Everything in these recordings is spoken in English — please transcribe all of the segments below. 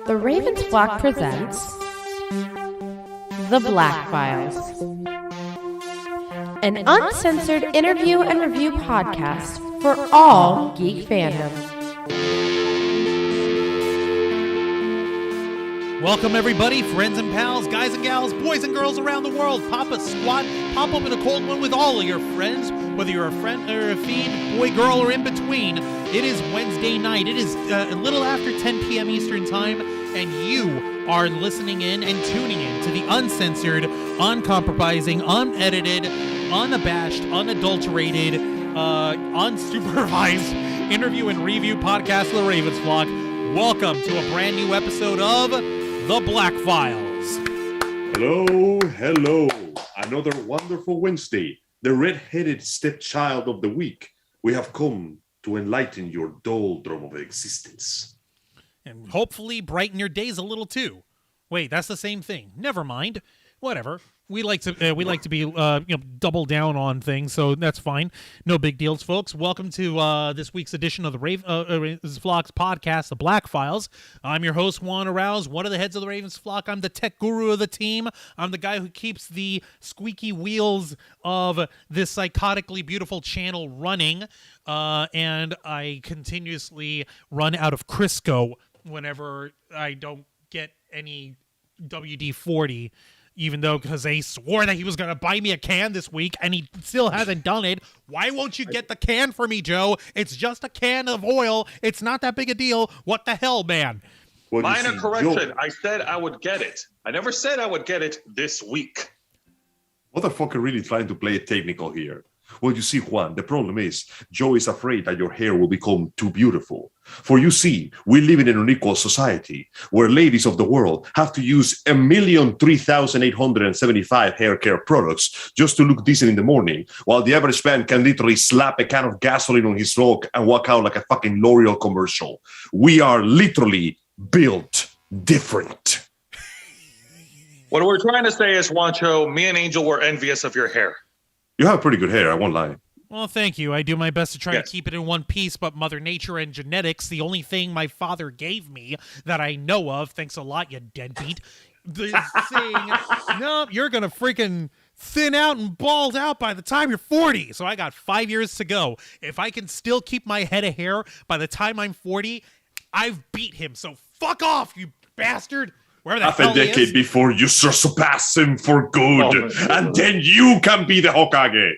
The Ravens Flock presents The Black Files, an uncensored interview and review podcast for all geek fandom. Welcome everybody, friends and pals, guys and gals, boys and girls around the world. Pop a squat, pop open a cold one with all of your friends, whether you're a friend or a fiend, boy, girl, or in between. It is Wednesday night. It is a little after 10 p.m. Eastern Time, and you are listening in and tuning in to the uncensored, uncompromising, unedited, unabashed, unadulterated, unsupervised interview and review podcast of the Ravens Flock. Welcome to a brand new episode of The Black Files. Hello. Another wonderful Wednesday. The red-headed stepchild of the week. We have come to enlighten your doldrum of existence. And hopefully brighten your days a little too. Wait, that's the same thing. Never mind. Whatever. We like to be double down on things, so that's fine. No big deals, folks. Welcome to this week's edition of the Ravens Flock's podcast, The Black Files. I'm your host, Juan Arauz, one of the heads of the Ravens Flock. I'm the tech guru of the team. I'm the guy who keeps the squeaky wheels of this psychotically beautiful channel running, and I continuously run out of Crisco whenever I don't get any WD-40. Even though, because they swore that he was going to buy me a can this week, and he still hasn't done it. Why won't you get the can for me, Joe? It's just a can of oil. It's not that big a deal. What the hell, man? Well, minor correction. Joe, I said I would get it. I never said I would get it this week. Motherfucker really trying to play it technical here. Well, you see, Juan, the problem is Joe is afraid that your hair will become too beautiful. For you see, we live in an unequal society where ladies of the world have to use 1,003,875 hair care products just to look decent in the morning, while the average man can literally slap a can of gasoline on his throat and walk out like a fucking L'Oreal commercial. We are literally built different. What we're trying to say is, Juancho, me and Angel were envious of your hair. You have pretty good hair, I won't lie. Well, thank you. I do my best to try to keep it in one piece, but Mother Nature and genetics, the only thing my father gave me that I know of, thanks a lot, you deadbeat, is saying, no, you're going to freaking thin out and bald out by the time you're 40. So I got 5 years to go. If I can still keep my head of hair by the time I'm 40, I've beat him. So fuck off, you bastard. Half a decade before you surpass him for good, and then you can be the Hokage.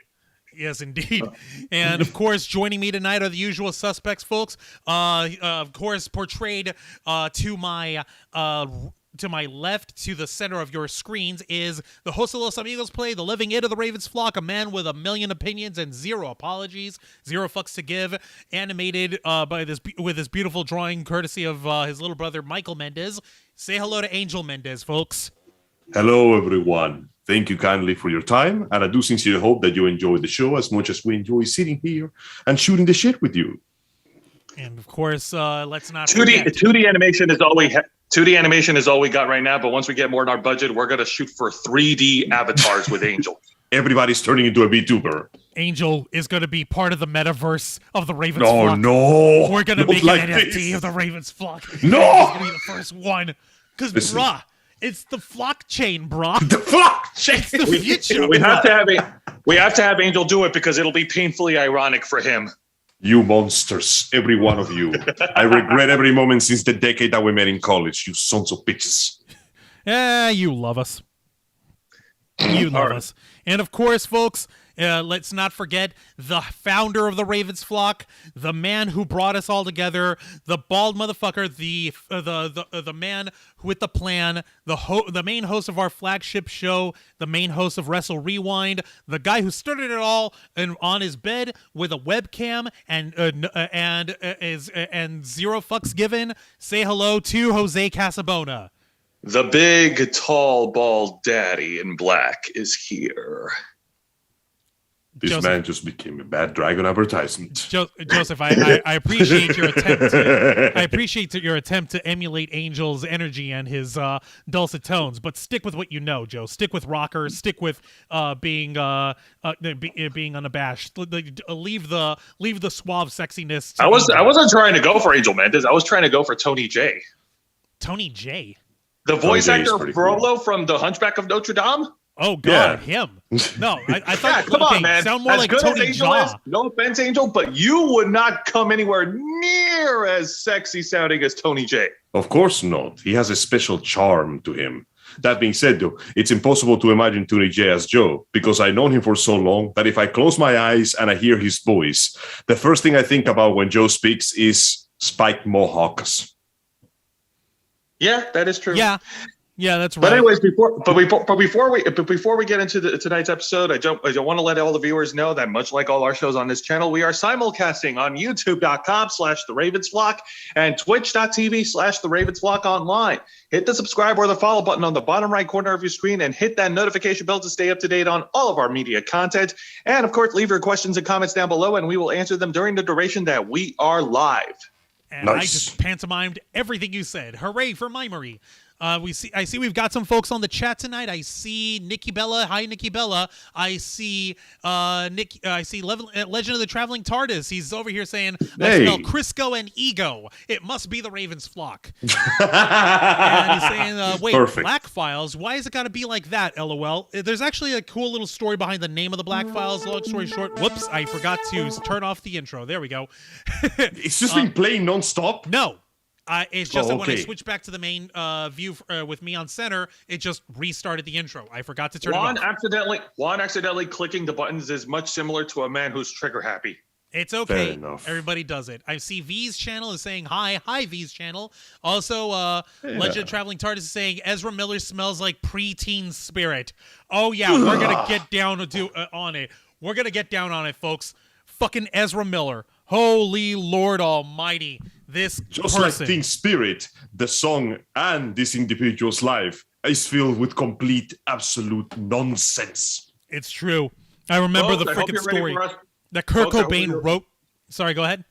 Yes, indeed. And, of course, joining me tonight are the usual suspects, folks. Of course, portrayed to my left, to the center of your screens, is the host of Los Amigos Play, the living it of the Ravens Flock, a man with a million opinions and zero apologies, zero fucks to give, animated with this beautiful drawing courtesy of his little brother, Michael Mendez. Say hello to Angel Mendez, folks. Hello, everyone. Thank you kindly for your time, and I do sincerely hope that you enjoy the show as much as we enjoy sitting here and shooting the shit with you. And, of course, let's not 2D animation is all we have. 2D animation is all we got right now, but once we get more in our budget, we're going to shoot for 3D avatars with Angel. Everybody's turning into a VTuber. Angel is going to be part of the metaverse of the Ravens Flock. Flock. No, we're going to make like an NFT of the Ravens Flock. No! It's going to be the first one. Because, brah, it's the Flock chain, brah. The Flock chain! It's the future. We have to have Angel do it because it'll be painfully ironic for him. You monsters, every one of you. I regret every moment since the decade that we met in college, you sons of bitches. You love us. You love us. And of course, folks, let's not forget the founder of the Ravens Flock, the man who brought us all together, the bald motherfucker, the man with the plan, the main host of our flagship show, the main host of Wrestle Rewind, the guy who started it all on his bed with a webcam and zero fucks given. Say hello to Jose Casabona. The big, tall, bald daddy in black is here. This man just became a bad dragon advertisement. Joseph, I appreciate your attempt to emulate Angel's energy and his dulcet tones, but stick with what you know, Joe. Stick with rocker. Stick with being unabashed. Leave the suave sexiness. I wasn't trying to go for Angel Mendez. I was trying to go for Tony J. Tony J. The voice actor Frollo from The Hunchback of Notre Dame. Oh God, him! No, I thought. Come on, man. Sound more as like good Tony as Angel Jaa. is, no offense, Angel, but you would not come anywhere near as sexy sounding as Tony J. Of course not. He has a special charm to him. That being said, though, it's impossible to imagine Tony J as Joe because I've known him for so long that if I close my eyes and I hear his voice, the first thing I think about when Joe speaks is spiked mohawks. Yeah, that is true. Yeah, that's right. But anyways, before we get into tonight's episode, I want to let all the viewers know that much like all our shows on this channel, we are simulcasting on YouTube.com/TheRavensFlock and Twitch.tv/TheRavensFlock online. Hit the subscribe or the follow button on the bottom right corner of your screen and hit that notification bell to stay up to date on all of our media content. And of course, leave your questions and comments down below, and we will answer them during the duration that we are live. And nice. I just pantomimed everything you said. Hooray for Mimery. I see we've got some folks on the chat tonight. I see Nikki Bella. Hi, Nikki Bella. I see Legend of the Traveling TARDIS. He's over here saying, I smell Crisco and ego. It must be the Ravens flock. And he's saying, wait, Perfect. Black Files? Why has it got to be like that, LOL? There's actually a cool little story behind the name of the Black Files. Long story short, whoops, I forgot to turn off the intro. There we go. It's just been playing nonstop? No. It's just that when I okay. switched back to the main view with me on center, it just restarted the intro. I forgot to turn Juan it off. accidentally clicking the buttons is much similar to a man who's trigger happy. It's okay. Fair enough. Everybody does it. I see V's channel is saying hi. Hi, V's channel. Also, Legend of Traveling TARDIS is saying Ezra Miller smells like preteen spirit. Oh, yeah. We're going to get down on it. We're going to get down on it, folks. Fucking Ezra Miller. Holy Lord Almighty. This Just person. like Teen Spirit, the song and this individual's life is filled with complete, absolute nonsense. It's true. I remember the freaking story that Kurt Cobain wrote. Sorry, go ahead.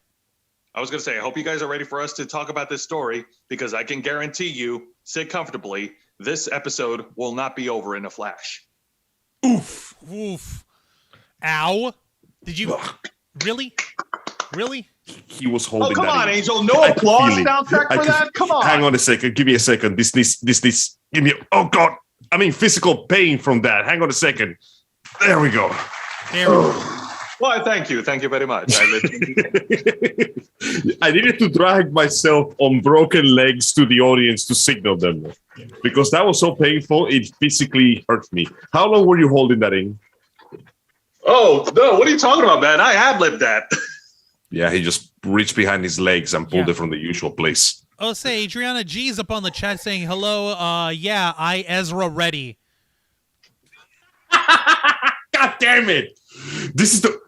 I was going to say, I hope you guys are ready for us to talk about this story, because I can guarantee you, sit comfortably, this episode will not be over in a flash. Oof. Oof. Ow. Did you... Really? Really? He was holding come that on, in. Angel. No applause soundtrack for that? Come on. Hang on a second. Give me a second. This give me... Oh, God. I mean, physical pain from that. Hang on a second. There we go. There we go. Well, thank you. Thank you very much. I needed to drag myself on broken legs to the audience to signal them. Because that was so painful, it physically hurt me. How long were you holding that in? Oh, no. What are you talking about, man? I have lived that. Yeah, he just reached behind his legs and pulled it from the usual place. Oh, say, Adriana G's up on the chat saying, hello, yeah, I Ezra ready. God damn it!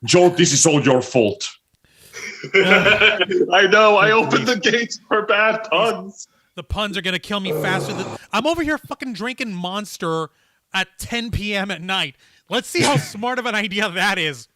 Joe, this is all your fault. I know, I opened the gates for bad puns. The puns are going to kill me faster than... I'm over here fucking drinking Monster at 10 p.m. at night. Let's see how smart of an idea that is.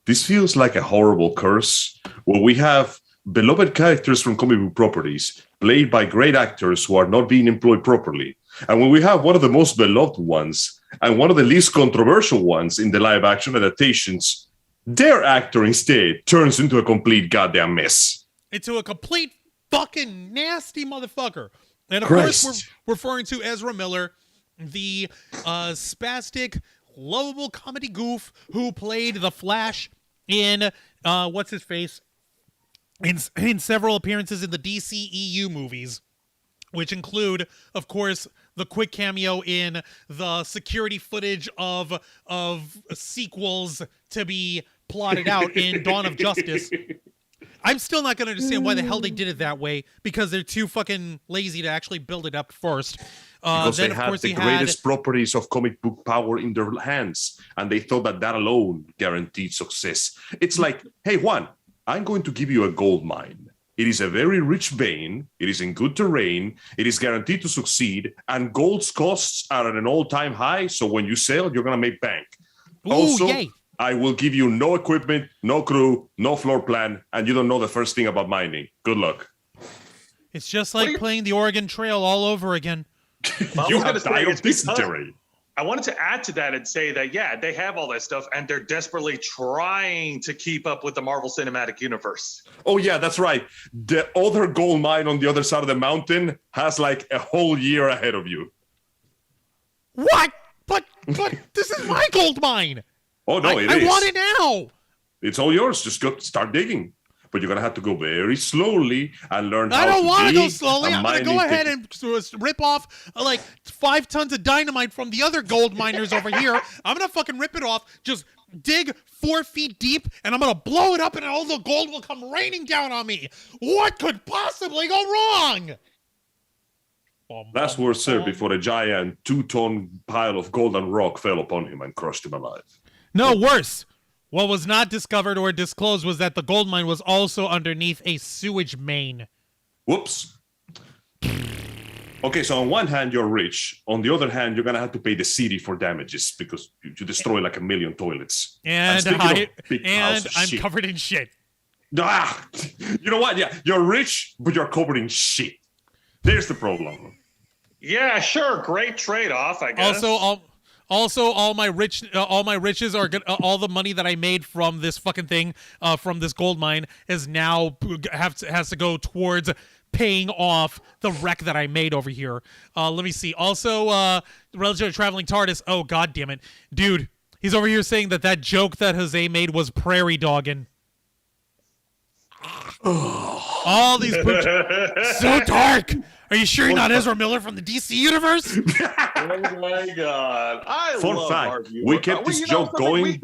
This feels like a horrible curse where we have beloved characters from comic book properties played by great actors who are not being employed properly. And when we have one of the most beloved ones and one of the least controversial ones in the live action adaptations, their actor instead turns into a complete goddamn mess. Into a complete fucking nasty motherfucker. And of Christ. course, we're referring to Ezra Miller, the spastic, lovable comedy goof who played the Flash in what's his face in several appearances in the DCEU movies, which include, of course, the quick cameo in the security footage of sequels to be plotted out in Dawn of Justice. I'm still not going to understand why the hell they did it that way, because they're too fucking lazy to actually build it up first. Because they had the greatest properties of comic book power in their hands, and they thought that alone guaranteed success. It's like, hey, Juan, I'm going to give you a gold mine. It is a very rich vein. It is in good terrain. It is guaranteed to succeed, and gold's costs are at an all-time high, so when you sell, you're going to make bank. Ooh, yay. I will give you no equipment, no crew, no floor plan, and you don't know the first thing about mining. Good luck. It's just like playing the Oregon Trail all over again. You have died of dysentery. I wanted to add to that and say that, yeah, they have all that stuff, and they're desperately trying to keep up with the Marvel Cinematic Universe. Oh, yeah, that's right. The other gold mine on the other side of the mountain has like a whole year ahead of you. What? But this is my gold mine. Oh, no, it is. I want it now. It's all yours. Just go start digging. But you're going to have to go very slowly and learn how to dig. I don't want to go slowly. I'm going to go ahead and rip off like 5 tons of dynamite from the other gold miners over here. I'm going to fucking rip it off, just dig 4 feet deep, and I'm going to blow it up, and all the gold will come raining down on me. What could possibly go wrong? Last words said before a giant 2-ton pile of golden rock fell upon him and crushed him alive. No, worse. What was not discovered or disclosed was that the gold mine was also underneath a sewage main. Whoops. Okay, so on one hand, you're rich. On the other hand, you're going to have to pay the city for damages because you destroy like 1 million toilets. And I'm covered in shit. Ah, you know what? Yeah, you're rich, but you're covered in shit. There's the problem. Yeah, sure. Great trade-off, I guess. Also, all my riches are all the money that I made from this fucking thing, from this gold mine, is now has to go towards paying off the wreck that I made over here. Let me see. Also, relative to traveling TARDIS. Oh, god damn it, dude! He's over here saying that joke that Jose made was prairie dogging. All these so dark. Are you sure you're not Ezra Miller from the DC universe? Oh my god! Fun love fact: our viewers. we kept this joke going.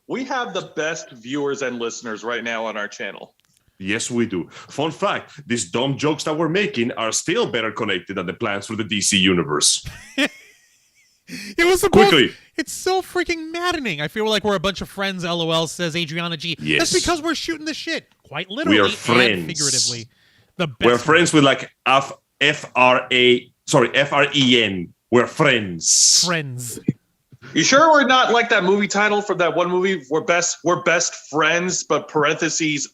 We have the best viewers and listeners right now on our channel. Yes, we do. Fun fact: these dumb jokes that we're making are still better connected than the plans for the DC universe. It was quickly. It's so freaking maddening. I feel like we're a bunch of friends. LOL, says Adriana G. Yes. That's because we're shooting the shit, quite literally we are friends. And figuratively. The best we're friends with like F-R-E-N. We're friends. Friends. You sure we're not like that movie title from that one movie? We're best friends, but parentheses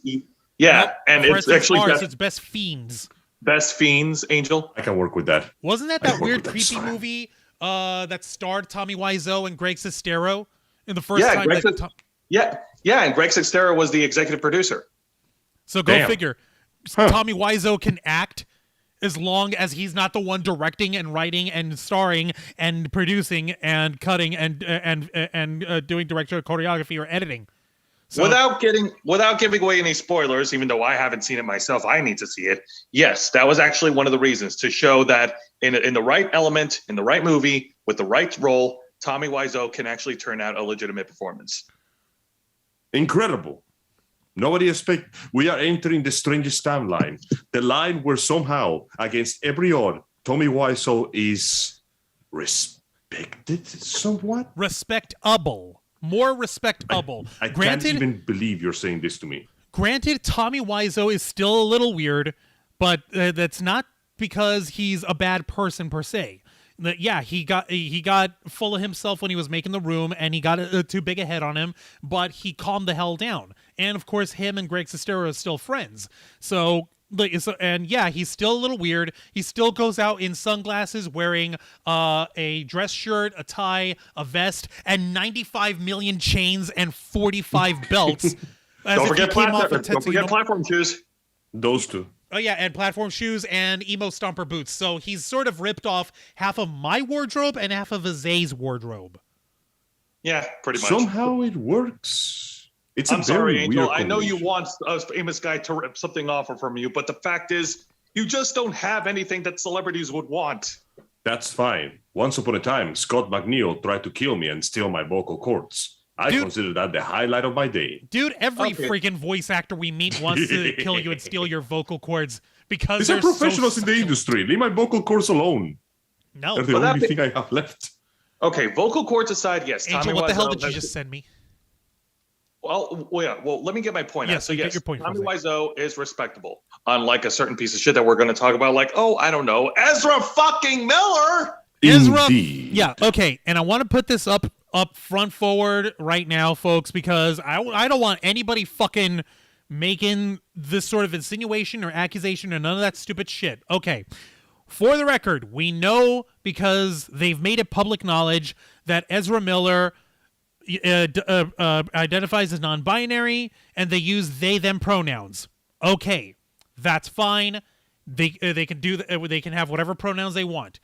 E. Yeah, nope, and it's actually so it's best fiends. Best fiends, Angel. I can work with that. Wasn't that weird creepy movie that starred Tommy Wiseau and Greg Sestero in the first time? And Greg Sestero was the executive producer. So go figure. Tommy Wiseau can act as long as he's not the one directing and writing and starring and producing and cutting and doing director choreography or editing. So, without giving away any spoilers, even though I haven't seen it myself, I need to see it. Yes, that was actually one of the reasons to show that in the right element, in the right movie, with the right role, Tommy Wiseau can actually turn out a legitimate performance. Incredible. Nobody expect. We are entering the strangest timeline. The line where somehow, against every odd, Tommy Wiseau is respected somewhat. Respectable. More respectable. I can't even believe you're saying this to me. Granted, Tommy Wiseau is still a little weird, but that's not because he's a bad person per se. Yeah, he got full of himself when he was making The Room, and he got too big a head on him, but he calmed the hell down. And of course, him and Greg Sestero are still friends. And yeah, he's still a little weird. He still goes out in sunglasses, wearing a dress shirt, a tie, a vest, and 95 million chains and 45 belts. Don't forget platform shoes. Those two. Oh, yeah, and platform shoes and emo stomper boots. So he's sort of ripped off half of my wardrobe and half of Azae's wardrobe. Yeah, pretty much. Somehow it works. I'm sorry, Angel. I know you want a famous guy to rip something off from you, but the fact is, you just don't have anything that celebrities would want. That's fine. Once upon a time, Scott McNeil tried to kill me and steal my vocal cords. I consider that the highlight of my day. Dude, every freaking voice actor we meet wants to kill you and steal your vocal cords because these are professionals in the industry. Leave my vocal cords alone. No. They're the only thing I have left. Okay, vocal cords aside, yes. Angel, Tommy what the Wiseau, hell did you just send me? Well, let me get my point out. So yes, your point, Tommy Wiseau is respectable. Unlike a certain piece of shit that we're going to talk about, like, I don't know, Ezra fucking Miller! Ezra, Indeed. yeah, okay, and I want to put this up up front forward right now, folks, because I don't want anybody fucking making this sort of insinuation or accusation or none of that stupid shit. Okay. For the record, we know because they've made it public knowledge that Ezra Miller identifies as non-binary and they use they/them pronouns. Okay, that's fine. They can have whatever pronouns they want.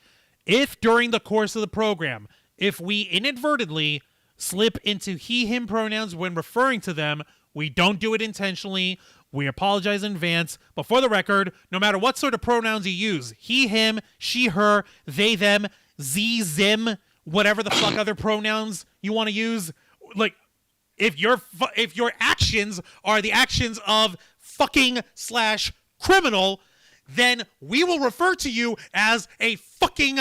If during the course of the program, if we inadvertently slip into he/him pronouns when referring to them, we don't do it intentionally. We apologize in advance, but for the record, no matter what sort of pronouns you use, he, him, she, her, they, them, z, zim, whatever the fuck other pronouns you want to use, like, if your actions are the actions of fucking / criminal, then we will refer to you as a fucking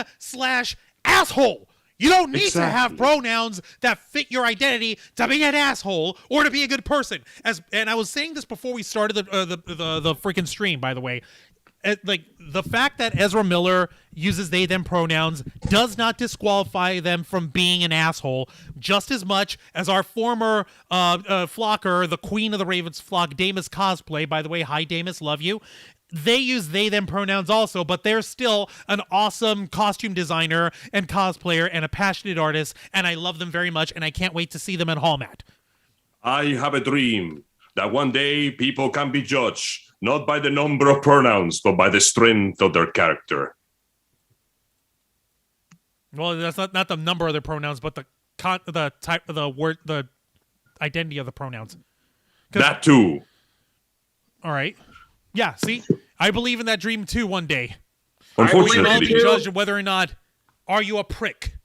/ asshole. You don't need to have pronouns that fit your identity to be an asshole or to be a good person. And I was saying this before we started the freaking stream, by the way. Like, the fact that Ezra Miller uses they/them pronouns does not disqualify them from being an asshole, just as much as our former flocker, the queen of the Ravens flock, Damus Cosplay. By the way, hi Damus, love you. They use they/them pronouns also, but they're still an awesome costume designer and cosplayer and a passionate artist, and I love them very much, and I can't wait to see them at Hallmat. I have a dream that one day people can be judged not by the number of pronouns, but by the strength of their character. Well, that's not the number of their pronouns, but the type of the word, the identity of the pronouns. That too. All right. Yeah, see? I believe in that dream too one day. Unfortunately, I'll be judged whether or not, are you a prick?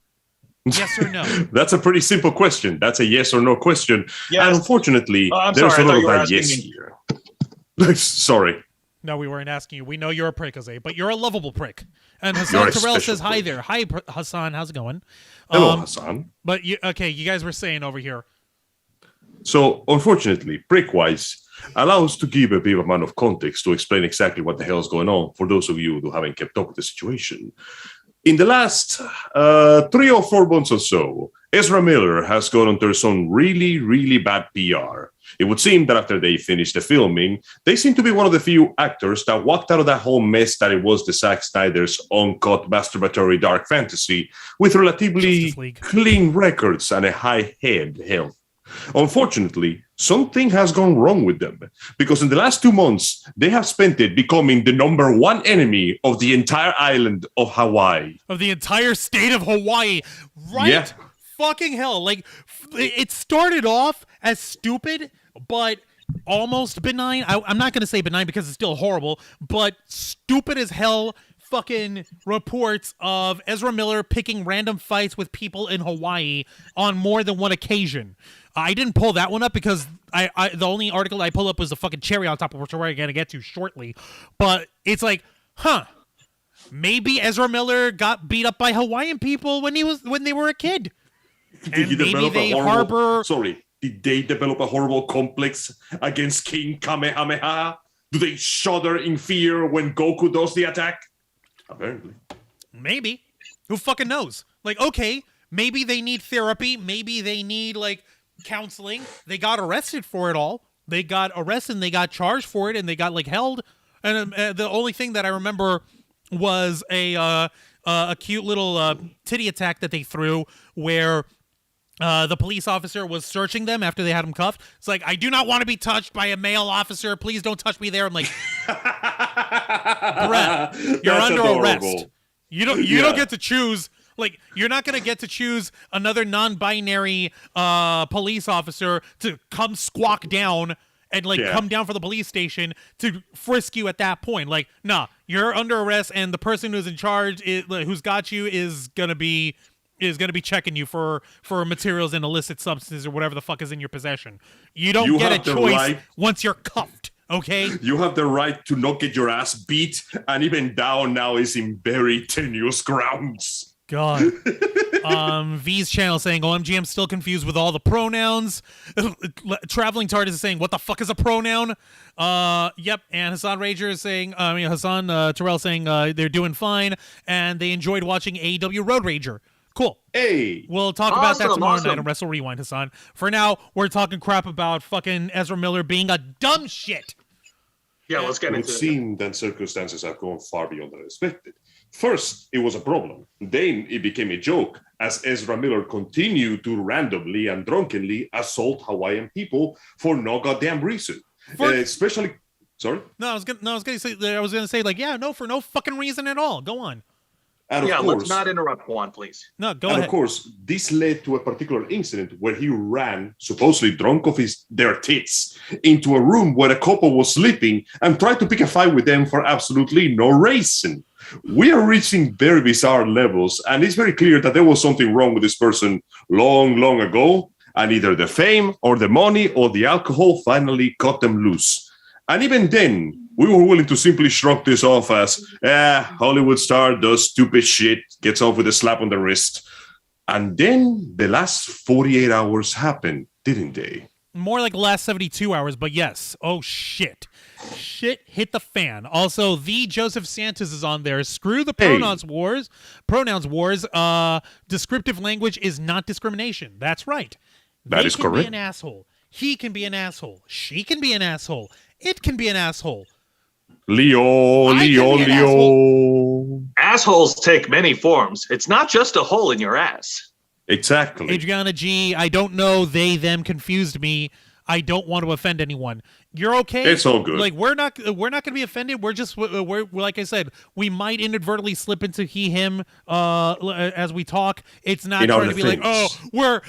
Yes or no? That's a pretty simple question. That's a yes or no question. Yes. And unfortunately, there's a lot of that yes here. Sorry. No, we weren't asking you. We know you're a prick, Jose, but you're a lovable prick. And Hassan Terrell says hi there. Hi, Hassan. How's it going? Hello, Hassan. But, you guys were saying over here. So, unfortunately, Prickwise allows to give a bit of amount of context to explain exactly what the hell is going on for those of you who haven't kept up with the situation. In the last 3 or 4 months or so, Ezra Miller has gone under some really, really bad PR. It would seem that after they finished the filming, they seem to be one of the few actors that walked out of that whole mess that it was the Zack Snyder's uncut masturbatory dark fantasy with relatively clean records and a high head health. Unfortunately, something has gone wrong with them because in the last 2 months, they have spent it becoming the #1 enemy of the entire island of Hawaii. Of the entire state of Hawaii. Right? Yeah. Fucking hell. Like, it started off as stupid, but almost benign. I'm not going to say benign because it's still horrible, but stupid as hell fucking reports of Ezra Miller picking random fights with people in Hawaii on more than one occasion. I didn't pull that one up because the only article I pulled up was the fucking cherry on top of which we're going to get to shortly. But it's like, maybe Ezra Miller got beat up by Hawaiian people when they were a kid. And maybe they harbor... Sorry, did they develop a horrible complex against King Kamehameha? Do they shudder in fear when Goku does the attack? Apparently. Maybe. Who fucking knows? Like, okay, maybe they need therapy. Maybe they need, like, counseling. They got arrested for it all. They got arrested and they got charged for it and they got, like, held. And the only thing that I remember was a cute little titty attack that they threw where... the police officer was searching them after they had him cuffed. It's like, I do not want to be touched by a male officer. Please don't touch me there. I'm like, Brett, you're That's under adorable. arrest. You don't get to choose. Like, you're not going to get to choose another non-binary police officer to come squawk down and, like, come down for the police station to frisk you at that point. Like, nah, you're under arrest, and the person who's in charge, who's got you, is going to be checking you for materials and illicit substances or whatever the fuck is in your possession. You don't get a choice once you're cuffed, okay? You have the right to not get your ass beat, and even down now is in very tenuous grounds. God. V's channel saying, OMG, I'm still confused with all the pronouns. Traveling TARDIS is saying, what the fuck is a pronoun? Yep. And Hassan Rager is saying, Hassan Terrell saying they're doing fine, and they enjoyed watching AEW Road Rager. Cool. Hey, We'll talk about that tomorrow night awesome. on Wrestle Rewind, Hassan. For now, we're talking crap about fucking Ezra Miller being a dumb shit. Yeah, let's get it would into it. seem that circumstances have gone far beyond the expected. First, it was a problem. Then it became a joke as Ezra Miller continued to randomly and drunkenly assault Hawaiian people for no goddamn reason. Especially, sorry? I was gonna say, like, yeah, no, for no fucking reason at all. Go on. And of course, let's not interrupt Juan, please. No, go and ahead. of course, this led to a particular incident where he ran, supposedly drunk off their tits, into a room where a couple was sleeping and tried to pick a fight with them for absolutely no reason. We are reaching very bizarre levels, and it's very clear that there was something wrong with this person long, long ago, and either the fame or the money or the alcohol finally cut them loose. And even then, we were willing to simply shrug this off as, Hollywood star does stupid shit, gets off with a slap on the wrist. And then the last 48 hours happened, didn't they? More like the last 72 hours, but yes. Oh, shit. Shit hit the fan. Also, the Joseph Santos is on there. Screw the pronouns wars. Pronouns wars. Descriptive language is not discrimination. That's right. That is correct. He can be an asshole. He can be an asshole. She can be an asshole. It can be an asshole. Leo. Assholes take many forms. It's not just a hole in your ass. Exactly. Adriana G, I don't know. They, them confused me. I don't want to offend anyone. You're okay. It's all good. Like we're not going to be offended. We're like I said, we might inadvertently slip into he, him as we talk. It's not trying to be like, oh, we're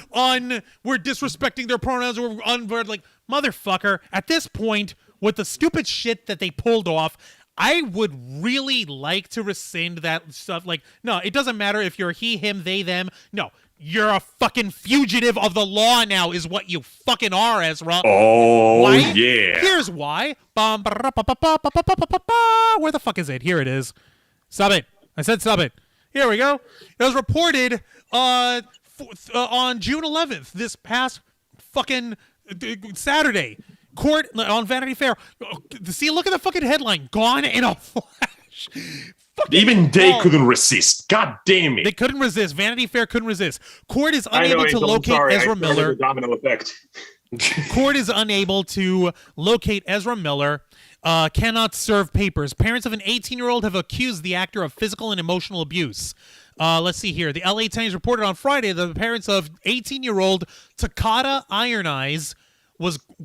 disrespecting their pronouns. Or we're like, motherfucker. At this point, with the stupid shit that they pulled off, I would really like to rescind that stuff. Like, no, it doesn't matter if you're he, him, they, them. No. You're a fucking fugitive of the law now is what you fucking are, Ezra. Oh, why? yeah. Here's why. Where the fuck is it? Here it is. Sub it. I said sub it. Here we go. It was reported on June 11th, this past fucking Saturday. Court on Vanity Fair. See, look at the fucking headline. Gone in a flash. Even they couldn't resist. God damn it. They couldn't resist. Vanity Fair couldn't resist. Court is unable to locate Ezra Miller. Domino effect. Court is unable to locate Ezra Miller. Cannot serve papers. Parents of an 18-year-old have accused the actor of physical and emotional abuse. Let's see here. The LA Times reported on Friday that the parents of 18-year-old Takata Iron Eyes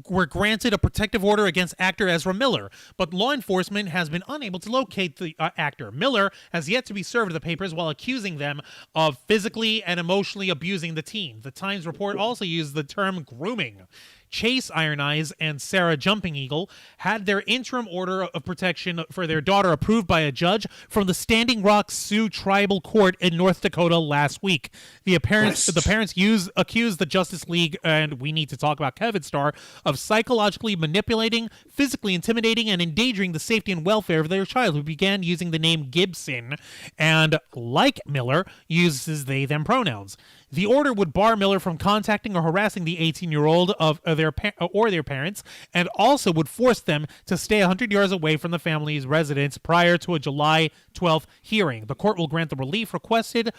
were granted a protective order against actor Ezra Miller, but law enforcement has been unable to locate the actor. Miller has yet to be served the papers while accusing them of physically and emotionally abusing the teen. The Times report also used the term grooming. Chase Iron Eyes and Sarah Jumping Eagle had their interim order of protection for their daughter approved by a judge from the Standing Rock Sioux Tribal Court in North Dakota last week. The parents accused the Justice League, and we need to talk about Kevin Starr, of psychologically manipulating, physically intimidating, and endangering the safety and welfare of their child, who began using the name Gibson and, like Miller, uses they-them pronouns. The order would bar Miller from contacting or harassing the 18-year-old of their parents, and also would force them to stay 100 yards away from the family's residence prior to a July 12th hearing. The court will grant the relief requested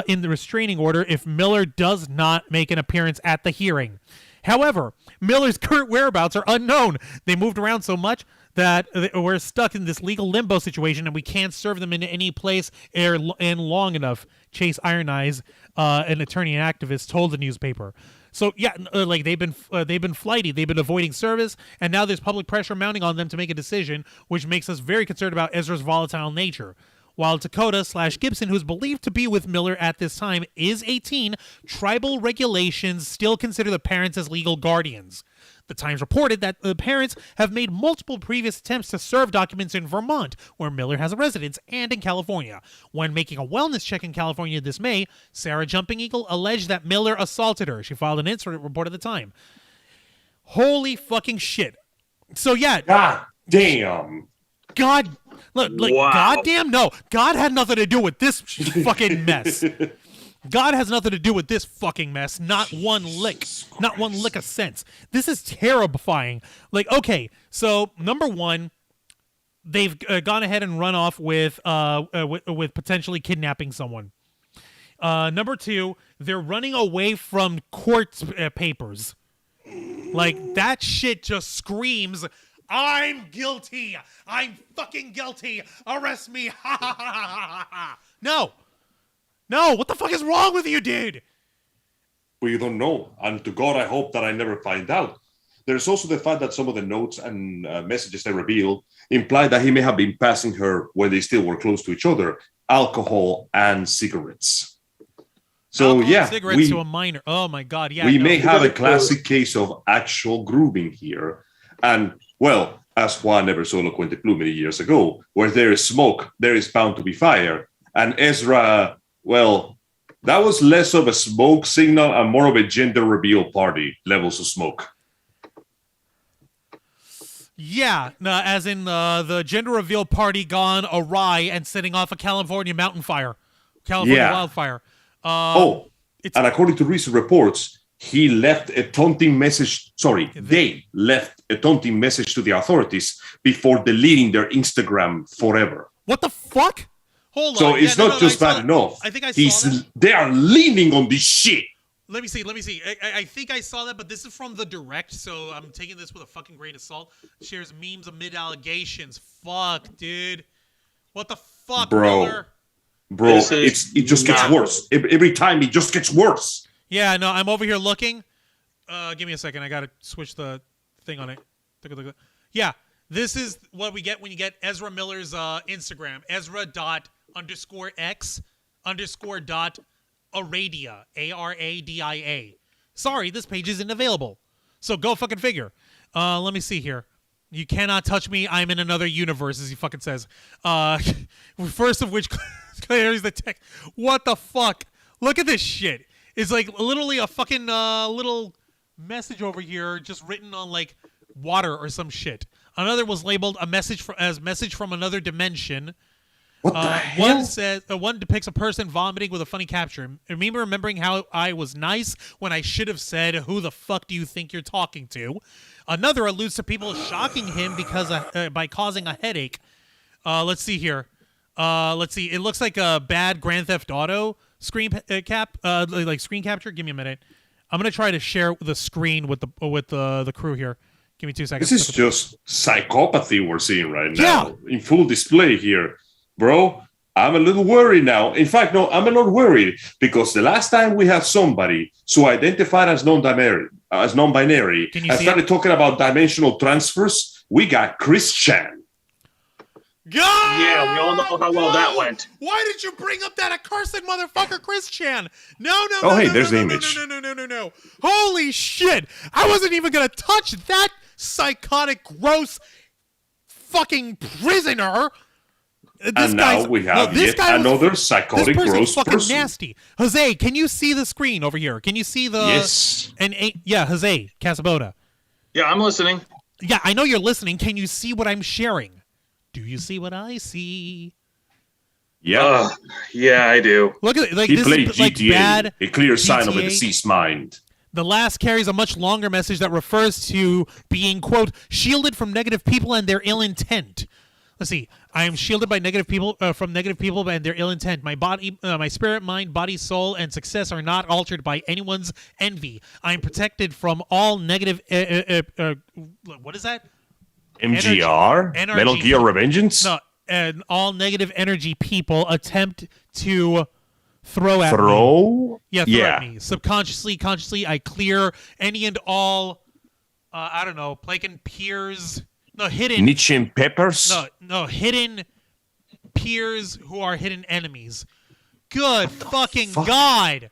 in the restraining order if Miller does not make an appearance at the hearing. However, Miller's current whereabouts are unknown. They moved around so much that we're stuck in this legal limbo situation, and we can't serve them in any place in long enough. Chase Iron Eyes, an attorney and activist, told the newspaper. So yeah, like they've been flighty, they've been avoiding service, and now there's public pressure mounting on them to make a decision, which makes us very concerned about Ezra's volatile nature. While Dakota/Gibson, who's believed to be with Miller at this time, is 18, tribal regulations still consider the parents as legal guardians. The Times reported that the parents have made multiple previous attempts to serve documents in Vermont, where Miller has a residence, and in California. When making a wellness check in California this May, Sarah Jumping Eagle alleged that Miller assaulted her. She filed an incident report at the time. Holy fucking shit. So yeah. God damn. God, look, like, wow. Goddamn, no. God had nothing to do with this fucking mess. God has nothing to do with this fucking mess. Not one lick. Not one lick of sense. This is terrifying. Like, okay, so number one, they've gone ahead and run off with potentially kidnapping someone. Number 2, they're running away from court papers. Like, that shit just screams, I'm guilty. I'm fucking guilty. Arrest me. Ha ha ha ha ha. No. No, what the fuck is wrong with you, dude? We don't know. And to God, I hope that I never find out. There's also the fact that some of the notes and messages they reveal imply that he may have been passing her, when they still were close to each other, alcohol and cigarettes. So, alcohol, cigarettes to a minor. Oh, my God. Yeah. We may have a classic case of actual grooming here. And, well, as Juan ever so eloquently blew many years ago, where there is smoke, there is bound to be fire. And Ezra, well, that was less of a smoke signal and more of a gender reveal party levels of smoke. Yeah, as in the gender reveal party gone awry and setting off a California mountain fire. California wildfire. And according to recent reports, he left a taunting message. They left a taunting message to the authorities before deleting their Instagram forever. What the fuck? Hold on. So it's not just bad enough. I think I saw that. They are leaning on this shit. Let me see. I think I saw that, but this is from the direct, so I'm taking this with a fucking grain of salt. Shares memes amid allegations. Fuck, dude. What the fuck, Miller? Bro, it just gets worse. Every time it just gets worse. Yeah, no, I'm over here looking. Give me a second. I gotta switch the thing on it. Yeah, this is what we get when you get Ezra Miller's Instagram. Ezra.__.aradia. ARADIA. Sorry, this page isn't available. So go fucking figure. Let me see here. You cannot touch me. I'm in another universe, as he fucking says. First of which, here's the text. What the fuck? Look at this shit. It's like literally a fucking little message over here, just written on like water or some shit. Another was labeled as message from another dimension. What the hell? One depicts a person vomiting with a funny capture. Me remembering how I was nice when I should have said, "Who the fuck do you think you're talking to?" Another alludes to people shocking him because by causing a headache. Let's see here. Let's see. It looks like a bad Grand Theft Auto screen screen capture. Give me a minute. I'm gonna try to share the screen with the crew here. Give me 2 seconds. This is just psychopathy we're seeing right now in full display here. Bro, I'm a little worried now. In fact, no, I'm not worried because the last time we had somebody so identified as non-binary, and started talking about dimensional transfers, we got Christian. God! Yeah, we all know how well that went. Why did you bring up that accursed motherfucker, Christian? No. There's the image. No. Holy shit! I wasn't even gonna touch that psychotic, gross, fucking prisoner. And now we have yet another psychotic, gross fucking person. Nasty. Jose, can you see the screen over here? Can you see the... Yes. Jose Casabona. Yeah, I'm listening. Yeah, I know you're listening. Can you see what I'm sharing? Do you see what I see? Yeah. Yeah, I do. Look at it. Like, he this played is like GTA, bad a clear sign GTA. of a deceased mind. The last carries a much longer message that refers to being, quote, shielded from negative people and their ill intent. Let's see. I am shielded by negative people from negative people and their ill intent. My body, my spirit, mind, body, soul, and success are not altered by anyone's envy. I am protected from all negative. What is that? MGR? Energy. Metal Gear Revengeance? No, and all negative energy people attempt to throw at me. Yeah, throw at me. Subconsciously, consciously, I clear any and all. I don't know, plague and peers. No, hidden... Nietzsche and Peppers? No, hidden peers who are hidden enemies. Good fucking God!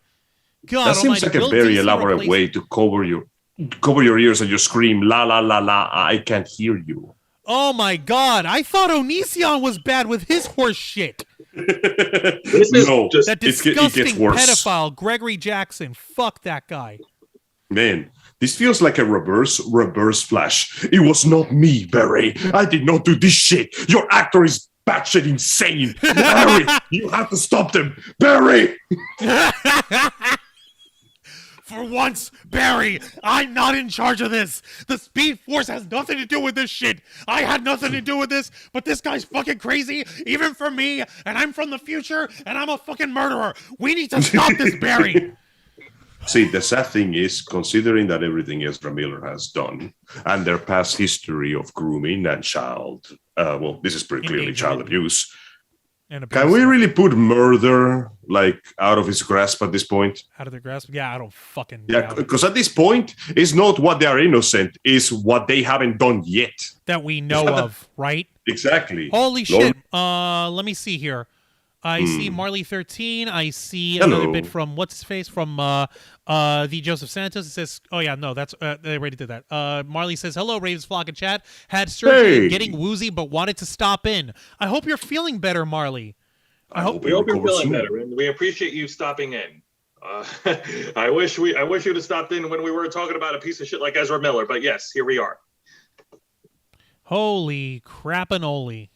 God, that seems like a very elaborate way to cover your ears and you scream, la, la, la, la, I can't hear you. Oh my God, I thought Onision was bad with his horse shit. That disgusting pedophile, Gregory Jackson. Fuck that guy. Man, this feels like a reverse Flash. It was not me, Barry. I did not do this shit. Your actor is batshit insane. Barry, you have to stop them. Barry! For once, Barry, I'm not in charge of this. The Speed Force has nothing to do with this shit. I had nothing to do with this, but this guy's fucking crazy, even for me, and I'm from the future, and I'm a fucking murderer. We need to stop this, Barry. See, the sad thing is, considering that everything Ezra Miller has done and their past history of grooming and this is pretty clearly child abuse. Can we really put murder out of his grasp at this point? Out of their grasp? Yeah, I don't fucking. Yeah, because at this point, it's not what they are innocent; it's what they haven't done yet that we know of, right? Exactly. Holy shit! Let me see here. I see Marley 13. I see another bit from what's his face from the Joseph Santos. It says, "Oh yeah, no, that's they already did that." Marley says, "Hello, Ravens flock and chat. Had surgery, getting woozy, but wanted to stop in. I hope you're feeling better, Marley. I hope you're feeling better, and we appreciate you stopping in. I wish you'd have stopped in when we were talking about a piece of shit like Ezra Miller, but yes, here we are. Holy crap-a-noli.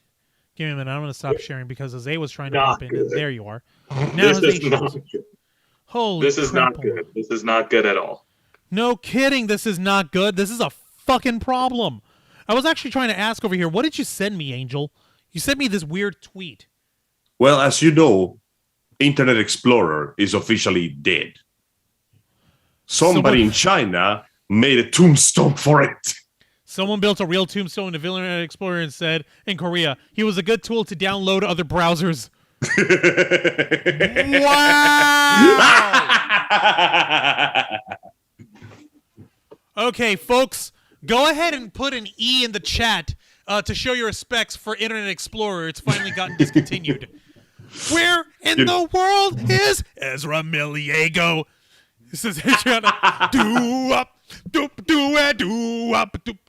Give me a minute. I'm going to stop sharing because Jose was trying to pop in. And there you are. Now this is not good. Holy This is not good. This is not good at all. No kidding. This is not good. This is a fucking problem. I was actually trying to ask over here, what did you send me, Angel? You sent me this weird tweet. Well, as you know, Internet Explorer is officially dead. Somebody in China made a tombstone for it. Someone built a real tombstone to Internet Explorer and said, in Korea, he was a good tool to download other browsers. Wow! Okay, folks, go ahead and put an E in the chat to show your respects for Internet Explorer. It's finally gotten discontinued. Where in the world is Ezra Miller? This is Adriana.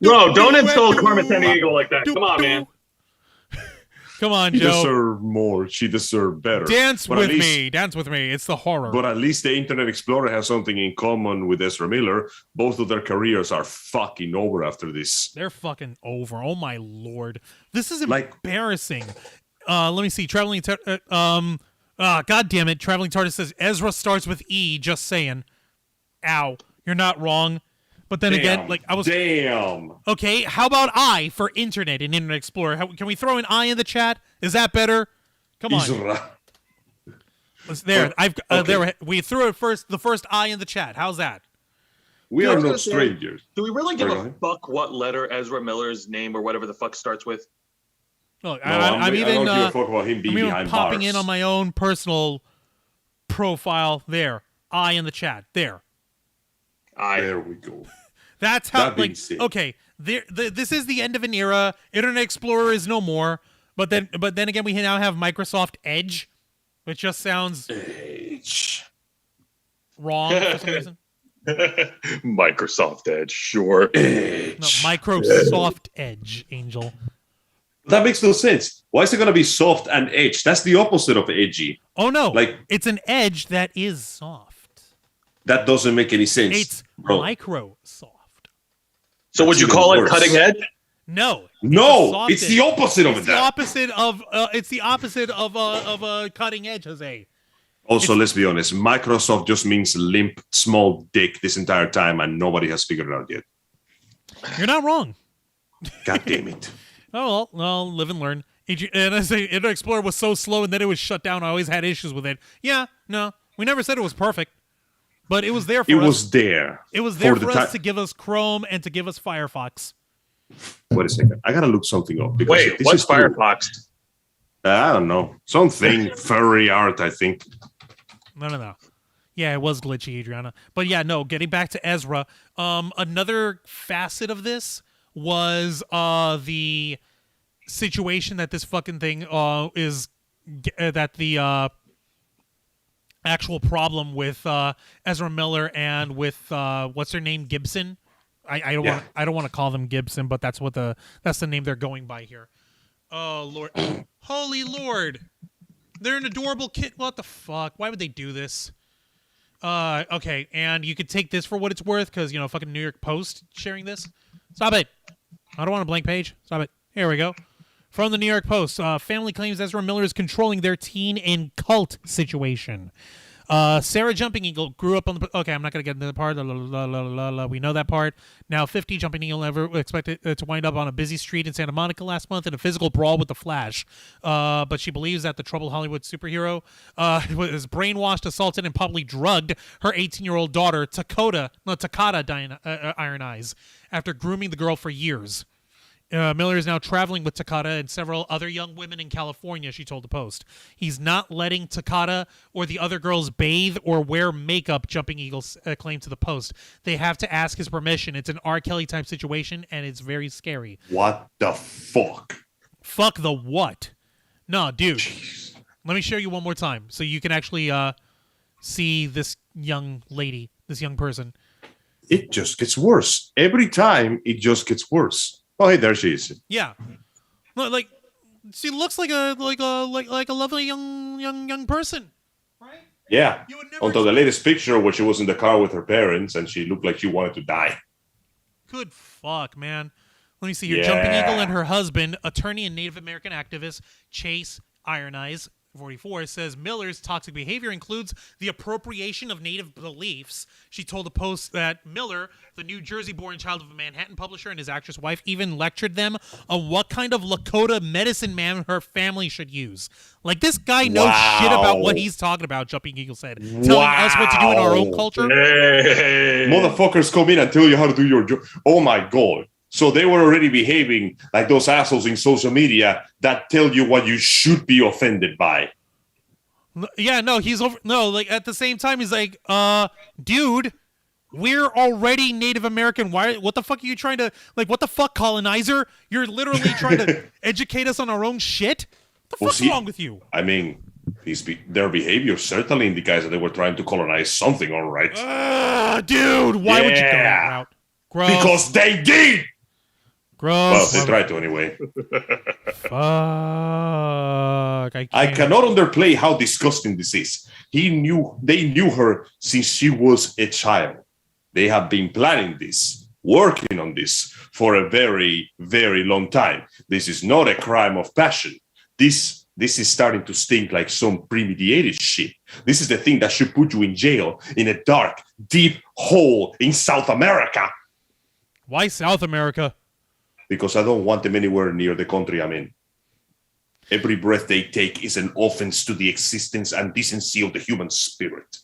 Bro, don't insult Carmen Sandiego like that. Come on, man. Come on, She Joe. deserved more. She deserved better. Dance with me. Dance with me. It's the horror. But at least the Internet Explorer has something in common with Ezra Miller. Both of their careers are fucking over after this. They're fucking over. Oh, my Lord. This is embarrassing. Let me see. God damn it. Traveling TARDIS says Ezra starts with E. Just saying. Ow. You're not wrong. But then again, I was... Damn. Okay, how about I for Internet in Internet Explorer? Can we throw an I in the chat? Is that better? Come on. There. There. We threw it first. The first I in the chat. How's that? We are not strangers. Do we really give a fuck what letter Ezra Miller's name or whatever the fuck starts with? Look, no, I don't give a fuck about him being behind popping bars. in on my own personal profile. I in the chat. There. There we go. That's how. Okay, this is the end of an era. Internet Explorer is no more. But then again, we now have Microsoft Edge, which just sounds wrong for some reason. Microsoft Edge, sure. No, Microsoft Edge, Angel. That makes no sense. Why is it going to be soft and edge? That's the opposite of edgy. Oh no! It's an edge that is soft. That doesn't make any sense. It's Microsoft. So would you call it cutting edge? No. It's the opposite of that. It's the opposite of a cutting edge, Jose. Also, let's be honest. Microsoft just means limp, small dick this entire time, and nobody has figured it out yet. You're not wrong. God damn it. Oh, well, live and learn. And I say Internet Explorer was so slow and then it was shut down. I always had issues with it. Yeah, no. We never said it was perfect. But it was there for us. It was there. It was there for us to give us Chrome and to give us Firefox. Wait a second. I got to look something up. Wait, what's Firefox? I don't know. Something furry art, I think. No. Yeah, it was glitchy, Adriana. But yeah, no, getting back to Ezra, another facet of this was the situation that this fucking thing is that the actual problem with Ezra Miller and with what's her name, Gibson. I don't want to call them Gibson, but that's the name they're going by here. Oh Lord, holy Lord, they're an adorable kid. What the fuck? Why would they do this? Okay, and you could take this for what it's worth because fucking New York Post sharing this. Stop it! I don't want a blank page. Stop it. Here we go. From the New York Post, family claims Ezra Miller is controlling their teen and cult situation. Sarah Jumping Eagle grew up on the... Okay, I'm not going to get into the part. We know that part. Now, 50 Jumping Eagle never expected to wind up on a busy street in Santa Monica last month in a physical brawl with the Flash. But she believes that the troubled Hollywood superhero was brainwashed, assaulted, and probably drugged her 18-year-old daughter, Takata Iron Eyes, after grooming the girl for years. Miller is now traveling with Takata and several other young women in California, she told the Post. He's not letting Takata or the other girls bathe or wear makeup, Jumping Eagle claimed to the Post. They have to ask his permission. It's an R. Kelly type situation, and it's very scary. What the fuck? Fuck the what? No, dude. Jeez. Let me show you one more time so you can actually see this young lady, this young person. It just gets worse. Every time, it just gets worse. Oh, hey, there she is. Yeah, like she looks like a lovely young person, right? Yeah. You would never Until the latest picture where she was in the car with her parents and she looked like she wanted to die. Good fuck, man. Let me see here. Yeah. Jumping Eagle and her husband, attorney and Native American activist Chase Iron Eyes, 44, says Miller's toxic behavior includes the appropriation of Native beliefs. She told the Post that Miller, the New Jersey-born child of a Manhattan publisher, and his actress wife even lectured them on what kind of Lakota medicine man her family should use. Like, this guy knows shit about what he's talking about, Jumping Eagle said. Telling us what to do in our own culture. Hey. Motherfuckers come in and tell you how to do your job. Oh, my God. So they were already behaving like those assholes in social media that tell you what you should be offended by. Yeah, no, he's over. No, like at the same time, he's like, dude, we're already Native American. What the fuck are you trying to, like, what the fuck, colonizer? You're literally trying to educate us on our own shit? What the fuck's wrong with you? I mean, their behavior certainly indicates that they were trying to colonize something, all right? Dude, why would you go that route? Gross. Because they did! Gross. Well, they tried to anyway. Fuck. I cannot underplay how disgusting this is. They knew her since she was a child. They have been planning this, working on this for a very, very long time. This is not a crime of passion. This is starting to stink like some premeditated shit. This is the thing that should put you in jail in a dark, deep hole in South America. Why South America? Because I don't want them anywhere near the country I'm in. Every breath they take is an offense to the existence and decency of the human spirit.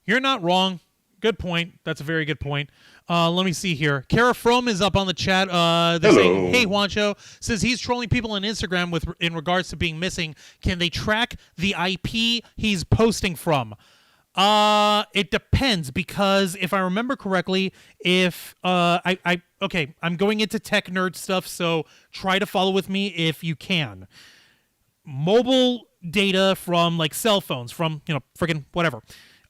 You're not wrong. Good point. That's a very good point. Let me see here. Kara Fromm is up on the chat. Hello. Saying, hey, Juancho. Says he's trolling people on Instagram in regards to being missing. Can they track the IP he's posting from? It depends, because if I remember correctly, if okay, I'm going into tech nerd stuff, so try to follow with me if you can. Mobile data from like cell phones, from friggin' whatever.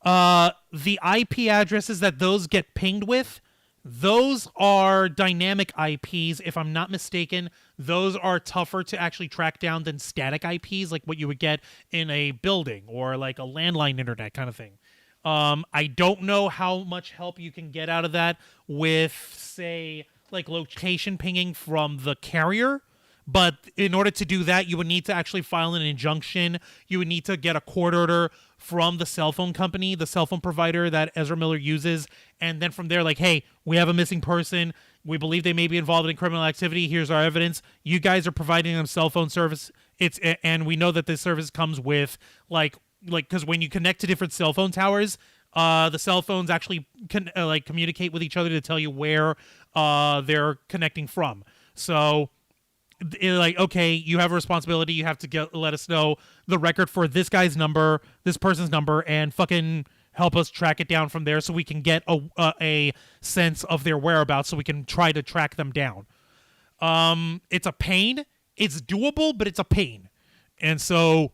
The IP addresses that those get pinged with, those are dynamic IPs, if I'm not mistaken. Those are tougher to actually track down than static IPs, like what you would get in a building or like a landline internet kind of thing. I don't know how much help you can get out of that with, say, like location pinging from the carrier. But in order to do that, you would need to actually file an injunction. You would need to get a court order from the cell phone company, the cell phone provider that Ezra Miller uses. And then from there, like, hey, we have a missing person. We believe they may be involved in criminal activity. Here's our evidence. You guys are providing them cell phone service. And we know that this service comes with, like, because when you connect to different cell phone towers, the cell phones actually communicate with each other to tell you where they're connecting from. So, like, okay, you have a responsibility. You have to let us know the record for this guy's number, this person's number, and fucking help us track it down from there so we can get a sense of their whereabouts so we can try to track them down. It's a pain. It's doable, but it's a pain. And so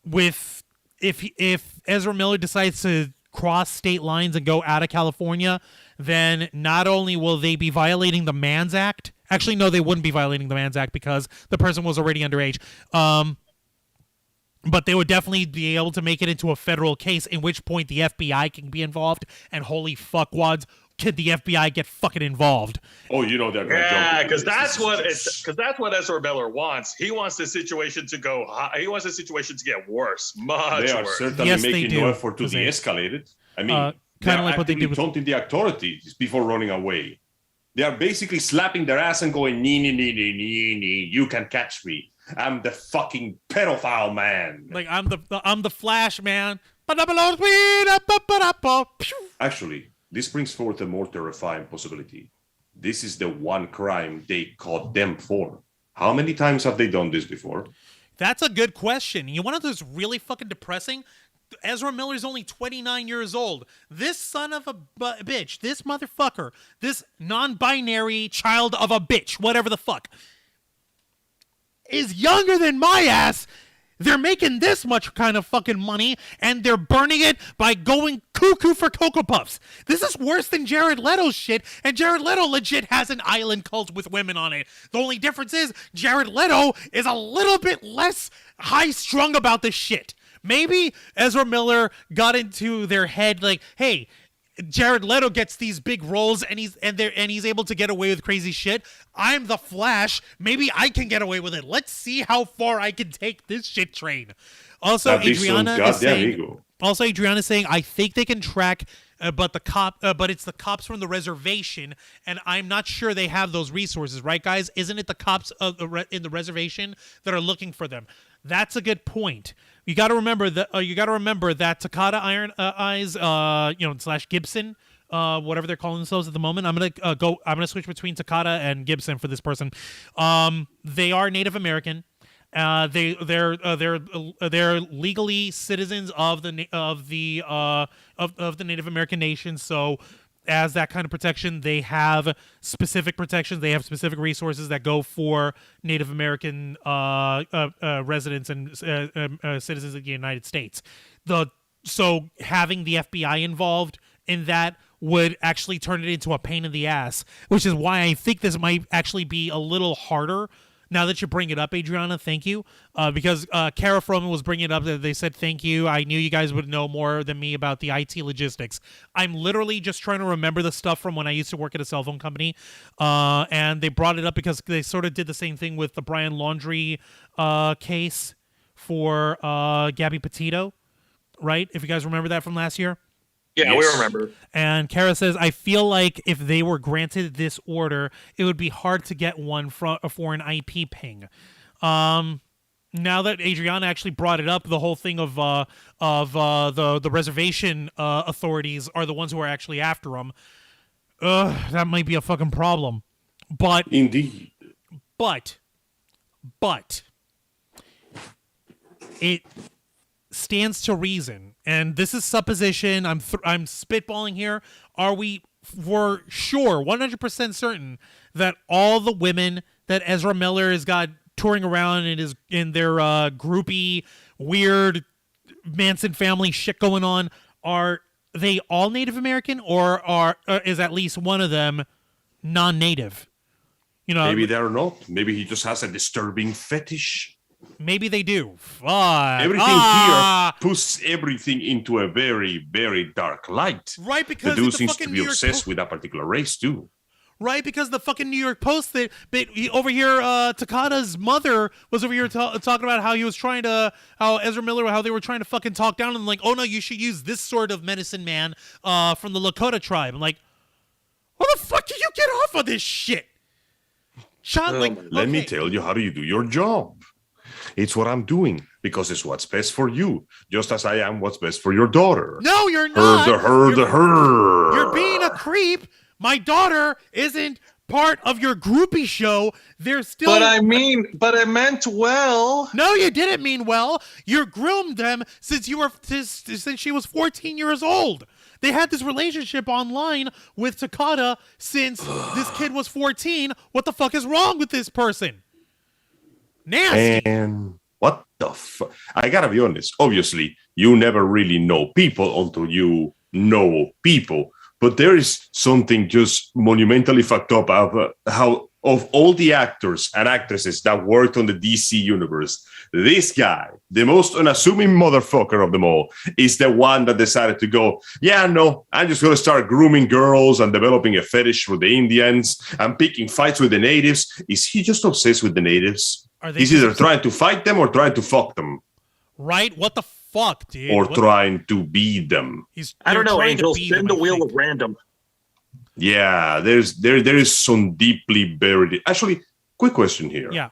if Ezra Miller decides to cross state lines and go out of California, then not only will they be violating the Man's Act. Actually, no, they wouldn't be violating the Man's Act because the person was already underage. But they would definitely be able to make it into a federal case, in which point the FBI can be involved. And holy fuckwads, could the FBI get fucking involved? Oh, you know they're gonna jump Yeah, into because this. that's what Ezra Miller wants. He wants the situation to go high. He wants the situation to get worse, much They are worse. certainly Yes, they making do. no effort to de-escalate it. I mean, Kind of like what they did with taunting the authorities before running away. They are basically slapping their ass and going, nee, nee, nee, nee, nee, nee, you can catch me. I'm the fucking pedophile man. like I'm the Flash man. Actually, this brings forth a more terrifying possibility. This is the one crime they caught them for. How many times have they done this before? That's a good question. You want to know what's really fucking depressing? Ezra Miller's only 29 years old. This son of a bitch, this motherfucker, this non-binary child of a bitch, whatever the fuck, is younger than my ass. They're making this much kind of fucking money, and they're burning it by going cuckoo for Cocoa Puffs. This is worse than Jared Leto's shit, and Jared Leto legit has an island cult with women on it. The only difference is Jared Leto is a little bit less high-strung about this shit. Maybe Ezra Miller got into their head like, hey, Jared Leto gets these big roles and he's able to get away with crazy shit. I'm the Flash. Maybe I can get away with it. Let's see how far I can take this shit train. Also, Adriana is saying, I think they can track, but it's the cops from the reservation, and I'm not sure they have those resources, right, guys? Isn't it the cops in the reservation that are looking for them? That's a good point. You got to remember that Takata Iron Eyes, / Gibson, whatever they're calling themselves at the moment. I'm gonna switch between Takata and Gibson for this person. They are Native American. They're legally citizens of the Native American nation. So, as that kind of protection, they have specific protections. They have specific resources that go for Native American residents and citizens of the United States. So having the FBI involved in that would actually turn it into a pain in the ass, which is why I think this might actually be a little harder. Now that you bring it up, Adriana, thank you. Because Kara Froman was bringing it up. They said, thank you. I knew you guys would know more than me about the IT logistics. I'm literally just trying to remember the stuff from when I used to work at a cell phone company. And they brought it up because they sort of did the same thing with the Brian Laundrie case for Gabby Petito, right? If you guys remember that from last year. Yeah, yes. We remember. And Kara says, I feel like if they were granted this order, it would be hard to get one for an IP ping. Now that Adriana actually brought it up, the whole thing of the reservation authorities are the ones who are actually after them. That might be a fucking problem. But indeed. But it stands to reason, and this is supposition. I'm spitballing here. Are we for sure, 100% certain that all the women that Ezra Miller has got touring around in their groupie, weird Manson family shit going on, are they all Native American, or is at least one of them non-native? Maybe they're not. Maybe he just has a disturbing fetish. Maybe they do. Everything here puts everything into a very, very dark light. Right, because the dude seems to be obsessed with that particular race too. Right, because the fucking New York Post that over here, Takata's mother was over here talking about how Ezra Miller, how they were trying to fucking talk down and like, oh no, you should use this sort of medicine man from the Lakota tribe. I'm like, how the fuck did you get off of this shit? Let me tell you how do you do your job. It's what I'm doing because it's what's best for you, just as I am what's best for your daughter. No, you're not. Her. You're being a creep. My daughter isn't part of your groupie show. They're still. But I meant well. No, you didn't mean well. You groomed them since she was 14 years old. They had this relationship online with Takata since this kid was 14. What the fuck is wrong with this person? Nasty. And what the fuck? I gotta be honest. Obviously, you never really know people until you know people. But there is something just monumentally fucked up about how of all the actors and actresses that worked on the DC universe, this guy, the most unassuming motherfucker of them all, is the one that decided to go, yeah, no, I'm just going to start grooming girls and developing a fetish for the Indians and picking fights with the natives. Is he just obsessed with the natives? He's either trying to fight them or trying to fuck them. Right? What the fuck, dude? Or trying to be them. I don't know, Angel. Spin the wheel of random. Yeah, there is some deeply buried. Actually, quick question here. Yeah.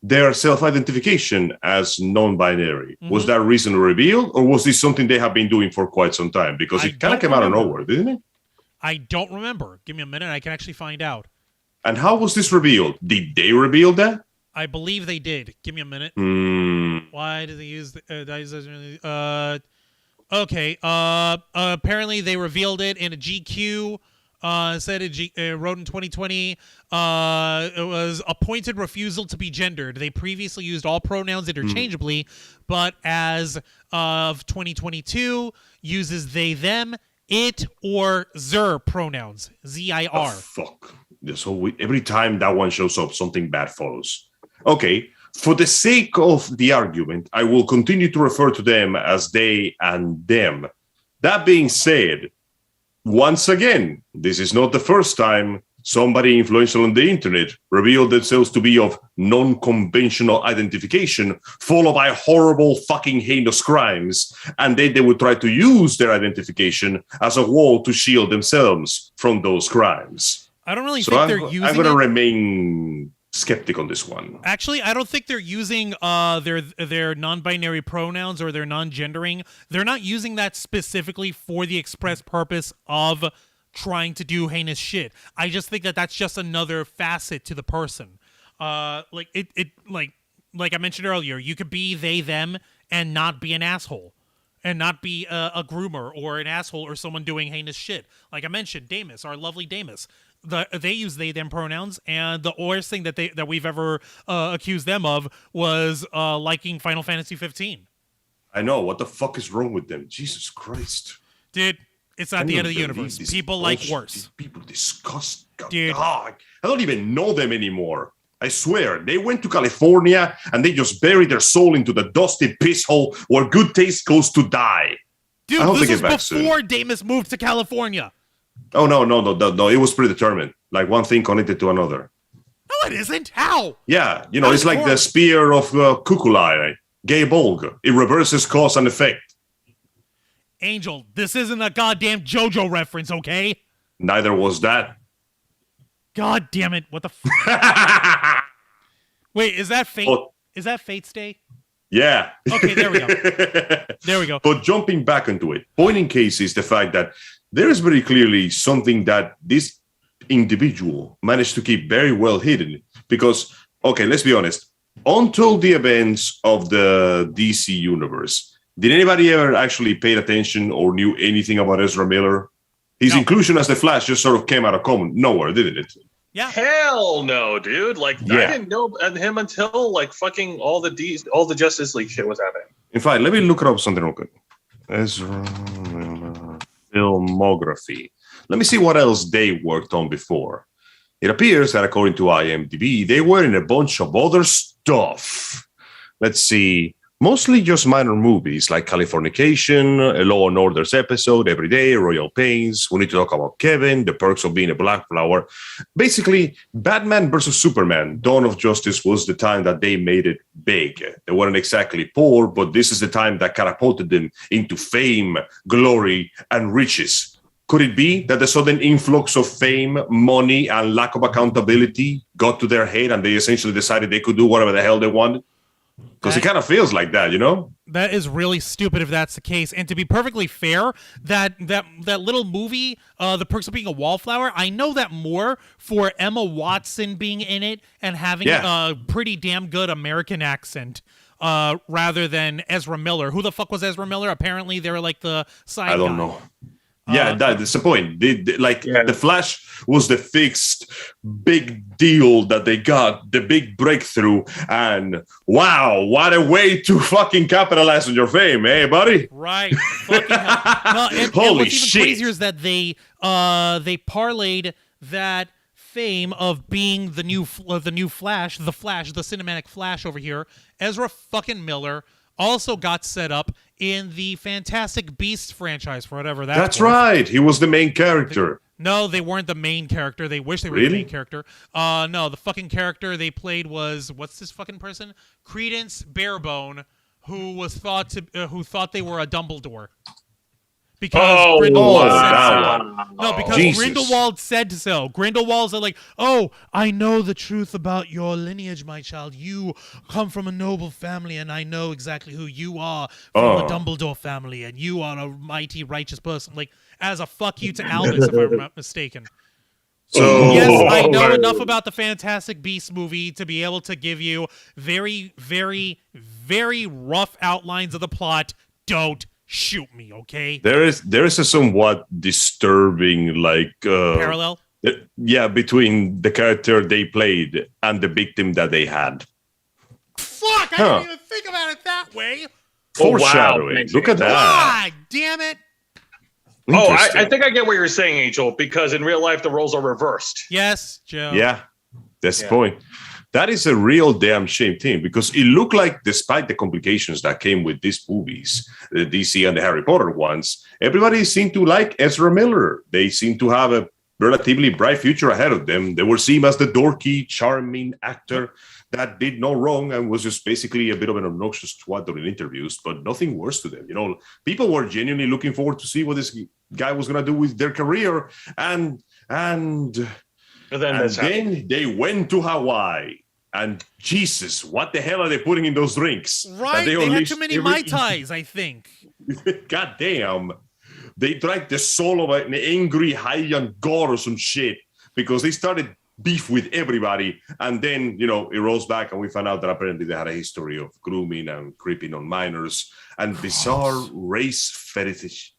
Their self-identification as non-binary, was that recently revealed, or was this something they have been doing for quite some time? Because it kind of came out of nowhere, didn't it? I don't remember. Give me a minute. I can actually find out. And how was this revealed? Did they reveal that? I believe they did. Give me a minute. Why did they use okay. Apparently they revealed it in a GQ. Said it wrote in 2020. It was a pointed refusal to be gendered. They previously used all pronouns interchangeably, but as of 2022, uses they, them, it, or zer pronouns. ZIR. Oh, fuck. So every time that one shows up, something bad follows. Okay, for the sake of the argument, I will continue to refer to them as they and them. That being said, once again, this is not the first time somebody influential on the internet revealed themselves to be of non-conventional identification, followed by horrible fucking heinous crimes, and then they would try to use their identification as a wall to shield themselves from those crimes. I don't really think they're using I'm going to remain skeptic on this one. Actually, I don't think they're using their non-binary pronouns or their non-gendering. They're not using that specifically for the express purpose of trying to do heinous shit. I just think that that's just another facet to the person. Like I mentioned earlier, you could be they, them, and not be an asshole. And not be a groomer or an asshole or someone doing heinous shit. Like I mentioned, Damus, our lovely Damus. They use they them pronouns, and the worst thing that we've ever accused them of was liking Final Fantasy 15. I know, what the fuck is wrong with them? Jesus Christ, dude! It's not the end of the universe. People like worse. These people disgust. Dude, I don't even know them anymore. I swear, they went to California and they just buried their soul into the dusty piss hole where good taste goes to die. Dude, this was before Damus moved to California. Oh, no. It was predetermined. Like one thing connected to another. No, it isn't. How? Yeah, it's like the spear of Kukulai, Gay Bolg. It reverses cause and effect. Angel, this isn't a goddamn JoJo reference, okay? Neither was that. God damn it. What the Wait, is that Fate? Is that Fate's Day? Yeah. Okay, there we go. But jumping back into it, point in case is the fact that there is very clearly something that this individual managed to keep very well hidden. Because, okay, let's be honest. Until the events of the DC universe, did anybody ever actually pay attention or knew anything about Ezra Miller? His inclusion as the Flash just sort of came out of nowhere, didn't it? Yeah. Hell no, dude. I didn't know him until fucking all the Justice League shit was happening. In fact, let me look up something real quick. Ezra Miller filmography. Let me see what else they worked on before. It appears that according to IMDb, they were in a bunch of other stuff. Let's see. Mostly just minor movies like Californication, a Law and Order's episode, Every Day, Royal Pains. We need to talk about Kevin, The Perks of Being a Black Flower. Basically, Batman versus Superman, Dawn of Justice was the time that they made it big. They weren't exactly poor, but this is the time that catapulted them into fame, glory, and riches. Could it be that the sudden influx of fame, money, and lack of accountability got to their head and they essentially decided they could do whatever the hell they wanted? Because it kind of feels like that, That is really stupid if that's the case. And to be perfectly fair, that little movie, The Perks of Being a Wallflower, I know that more for Emma Watson being in it and having a pretty damn good American accent rather than Ezra Miller. Who the fuck was Ezra Miller? Apparently they're like the side guy. I don't know. Yeah, that's the point. The Flash was the fixed big deal that they got, the big breakthrough, and wow, what a way to fucking capitalize on your fame, buddy? Right. Fucking hell. No, Holy what's shit. even crazier is that they parlayed that fame of being the new Flash, the cinematic Flash over here, Ezra fucking Miller also got set up in the Fantastic Beasts franchise for whatever That's right. He was the main character. No, they weren't the main character. They wish they were the main character. No, the fucking character they played was, what's this fucking person? Credence Barebone, who thought they were a Dumbledore. Because Grindelwald said so. No, because Jesus. Grindelwald said so. Grindelwald's like, oh, I know the truth about your lineage, my child. You come from a noble family, and I know exactly who you are from the Dumbledore family, and you are a mighty, righteous person. Like, as a fuck you to Albus, if I'm not mistaken. So yes, I know enough about the Fantastic Beasts movie to be able to give you very, very, very rough outlines of the plot. Don't shoot me, okay? There is a somewhat disturbing parallel. Between the character they played and the victim that they had. Fuck! I didn't even think about it that way. Foreshadowing. Wow. Look at that. God damn it! Oh, I think I get what you're saying, Angel. Because in real life, the roles are reversed. Yes, Joe. Yeah, that's the point. That is a real damn shame thing, because it looked like, despite the complications that came with these movies, the DC and the Harry Potter ones, everybody seemed to like Ezra Miller. They seemed to have a relatively bright future ahead of them. They were seen as the dorky, charming actor that did no wrong and was just basically a bit of an obnoxious twat during interviews, but nothing worse to them. You know, people were genuinely looking forward to see what this guy was going to do with their career, and then they went to Hawaii, and Jesus, what the hell are they putting in those drinks? Right, they had too many Mai Tais, I think. God damn. They drank the soul of an angry Hawaiian god or some shit, because they started beef with everybody, and then, you know, it rolls back, and we found out that apparently they had a history of grooming and creeping on minors, and bizarre race fetishization.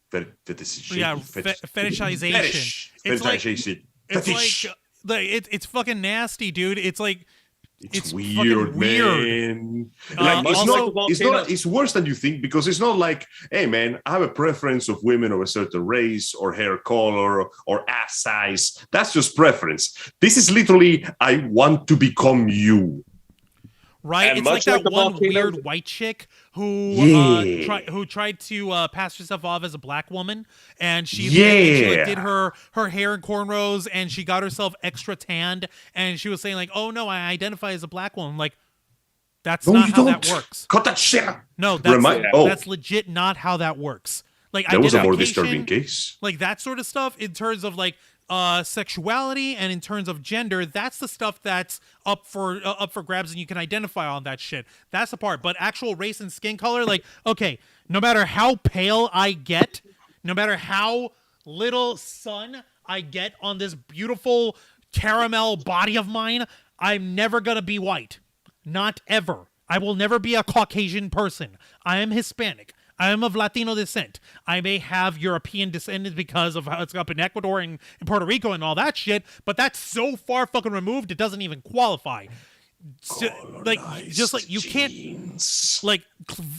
It's fucking nasty, dude. It's like it's weird, man. Like, it's worse than you think, because it's not like, hey man, I have a preference of women of a certain race or hair color or ass size. That's just preference. This is literally, I want to become you. Right, it's like that one weird white chick who tried to pass herself off as a black woman, and she did her hair in cornrows, and she got herself extra tanned, and she was saying like, "Oh no, I identify as a black woman." Like, that's not how that works. Cut that shit. No, that's legit not how that works. Like, that was a more disturbing case. Like that sort of stuff in terms of like sexuality and in terms of gender, that's the stuff that's up for grabs, and you can identify on that shit. That's the part. But actual race and skin color, like, okay, no matter how pale I get, no matter how little sun I get on this beautiful caramel body of mine, I'm never gonna be white. Not ever. I will never be a Caucasian person. I am Hispanic. I am of Latino descent. I may have European descendants because of how it's up in Ecuador and Puerto Rico and all that shit, but that's so far fucking removed, it doesn't even qualify. So, like, just like you can't, like,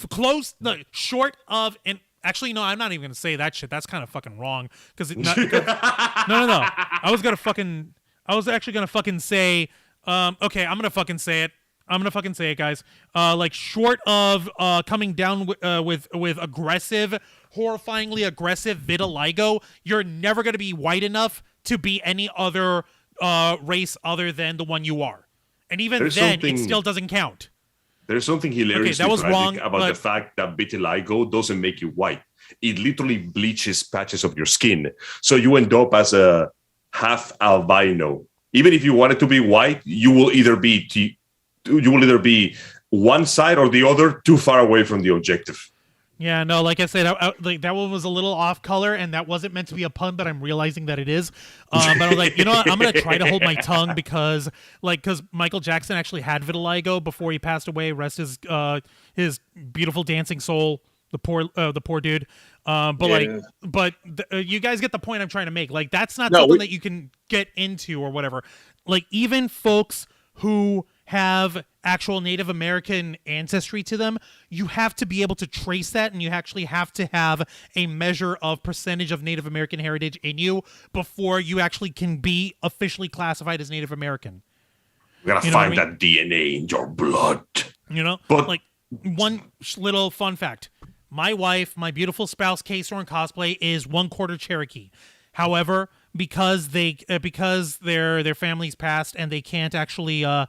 close, like, short of, and actually, no, I'm not even gonna say that shit. That's kind of fucking wrong. No. I was actually gonna fucking say, okay, I'm gonna fucking say it. Guys. Like, short of coming down with aggressive, horrifyingly aggressive vitiligo, you're never going to be white enough to be any other race other than the one you are. And even then, it still doesn't count. There's something hilariously tragic about the fact that vitiligo doesn't make you white. It literally bleaches patches of your skin. So you end up as a half albino. Even if you wanted to be white, you will either be one side or the other, too far away from the objective. Yeah, no, like I said, like that one was a little off color, and that wasn't meant to be a pun, but I'm realizing that it is. But I was like, you know what? I'm gonna try to hold my tongue because Michael Jackson actually had vitiligo before he passed away. Rest his beautiful dancing soul. The poor dude. You guys get the point I'm trying to make. Like, that's not something that you can get into or whatever. Like, even folks who have actual Native American ancestry to them, you have to be able to trace that, and you actually have to have a measure of percentage of Native American heritage in you before you actually can be officially classified as Native American. We gotta find that DNA in your blood. But like one little fun fact. My wife, my beautiful spouse, K-Storm Cosplay, is 1/4 Cherokee. However, because their families passed and they can't actually they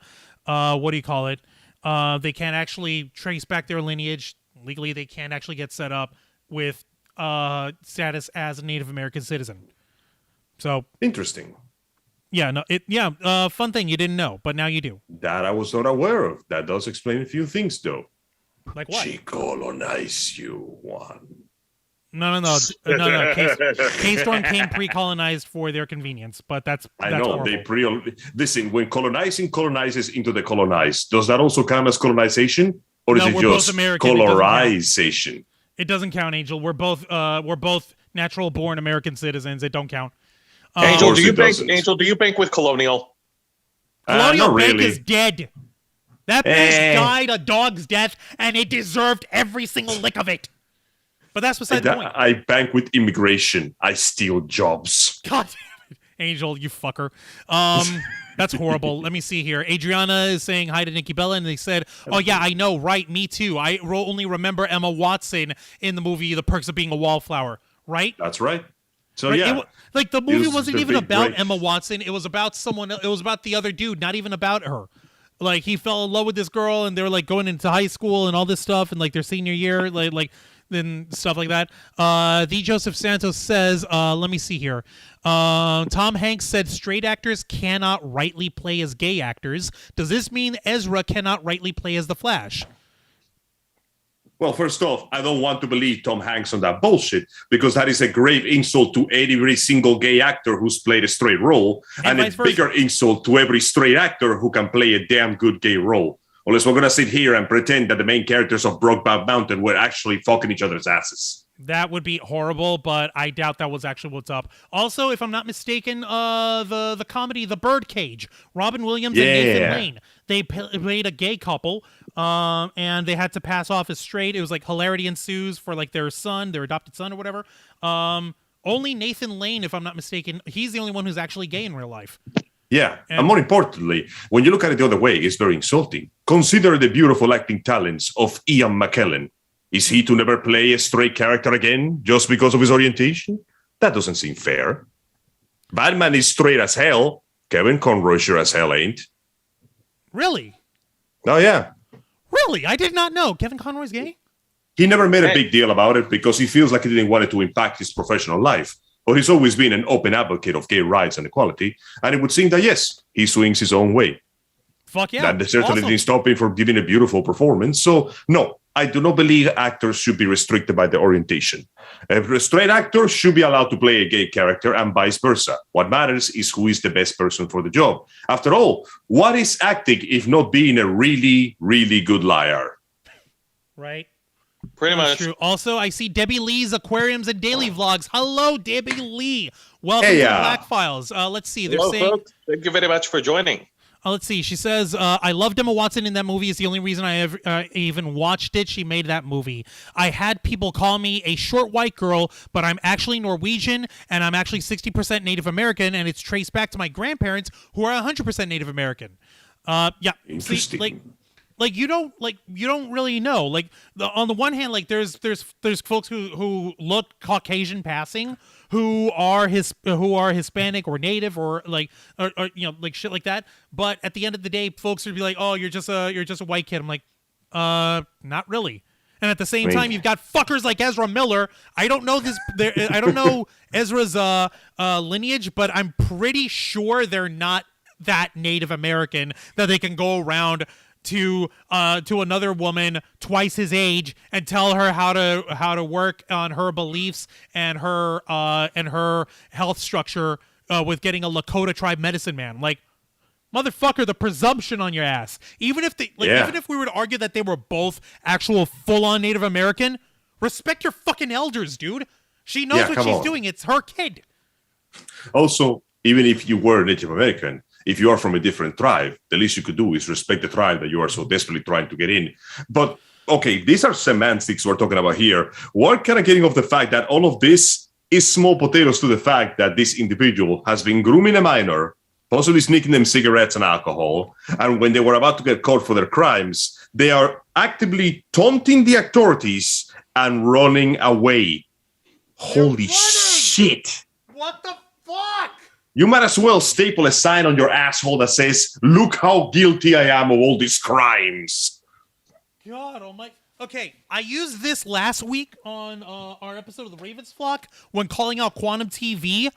can't actually trace back their lineage legally. They can't actually get set up with status as a Native American citizen. So interesting. Fun thing you didn't know, but now you do. That I was not aware of. That does explain a few things, though. Like what? She colonized you, Juan. No. K-Storm came pre-colonized for their convenience, but that's I know horrible. Listen. When colonizes into the colonized, does that also count as colonization, or is it just colorization? It doesn't count, Angel. We're both natural-born American citizens. It don't count. Angel, do you bank with Colonial? Colonial Bank really. is dead. That bitch died a dog's death, and it deserved every single lick of it. But that's beside the point. I bank with immigration. I steal jobs. God damn it. Angel, you fucker. That's horrible. Let me see here. Adriana is saying hi to Nikki Bella, and they said, oh, yeah, I know, right, me too. I only remember Emma Watson in the movie The Perks of Being a Wallflower, right? That's right. So, right? yeah. The movie wasn't even about Emma Watson. It was about someone else. It was about the other dude, not even about her. Like, he fell in love with this girl, and they were, like, going into high school and all this stuff, and, like, their senior year, then stuff like that. The Joseph Santos says, let me see here. Tom Hanks said straight actors cannot rightly play as gay actors. Does this mean Ezra cannot rightly play as the Flash? Well, first off, I don't want to believe Tom Hanks on that bullshit, because that is a grave insult to every single gay actor who's played a straight role, and a bigger insult to every straight actor who can play a damn good gay role. Unless we're going to sit here and pretend that the main characters of Brokeback Mountain were actually fucking each other's asses. That would be horrible, but I doubt that was actually what's up. Also, if I'm not mistaken, the comedy The Birdcage, Robin Williams and Nathan Lane, they played a gay couple, and they had to pass off as straight. It was like hilarity ensues for like their adopted son or whatever. Only Nathan Lane, if I'm not mistaken, he's the only one who's actually gay in real life. Yeah, and more importantly, when you look at it the other way, it's very insulting. Consider the beautiful acting talents of Ian McKellen. Is he to never play a straight character again just because of his orientation? That doesn't seem fair. Batman is straight as hell. Kevin Conroy sure as hell ain't. Really? Oh, yeah. Really? I did not know. Kevin Conroy's gay? He never made a big deal about it because he feels like he didn't want it to impact his professional life. But he's always been an open advocate of gay rights and equality. And it would seem that, yes, he swings his own way. Fuck yeah. That certainly didn't stop him from giving a beautiful performance. So, no, I do not believe actors should be restricted by their orientation. A straight actor should be allowed to play a gay character and vice versa. What matters is who is the best person for the job. After all, what is acting if not being a really, really good liar? Right. Pretty much. True. Also, I see Debbie Lee's Aquariums and Daily Vlogs. Hello, Debbie Lee. Welcome to the Black Files. Let's see. They're saying, folks. Thank you very much for joining. Let's see. She says, I loved Emma Watson in that movie. It's the only reason I ever even watched it. She made that movie. I had people call me a short white girl, but I'm actually Norwegian, and I'm actually 60% Native American, and it's traced back to my grandparents, who are 100% Native American. Yeah. Interesting. See, like you don't really know. Like on the one hand, like there's folks who look Caucasian passing, who are Hispanic or Native or like shit like that. But at the end of the day, folks would be like, oh, you're just a white kid. I'm like, not really. And at the same time, you've got fuckers like Ezra Miller. I don't know I don't know Ezra's lineage, but I'm pretty sure they're not that Native American that they can go around to another woman twice his age and tell her how to work on her beliefs and her health structure with getting a Lakota tribe medicine man. Like, motherfucker, the presumption on your ass. Even if even if we were to argue that they were both actual full-on Native American, respect your fucking elders, dude. She knows what she's doing. It's her kid. Also, even if you were Native American, If you are from a different tribe, the least you could do is respect the tribe that you are so desperately trying to get in. But okay, these are semantics we're talking about here. We're kind of getting off the fact that all of this is small potatoes to the fact that this individual has been grooming a minor, possibly sneaking them cigarettes and alcohol, and when they were about to get caught for their crimes, they are actively taunting the authorities and running away. Holy shit. What the fuck? You might as well staple a sign on your asshole that says, "Look how guilty I am of all these crimes." God, oh my. Okay, I used this last week on our episode of the Ravens Flock when calling out Quantum TV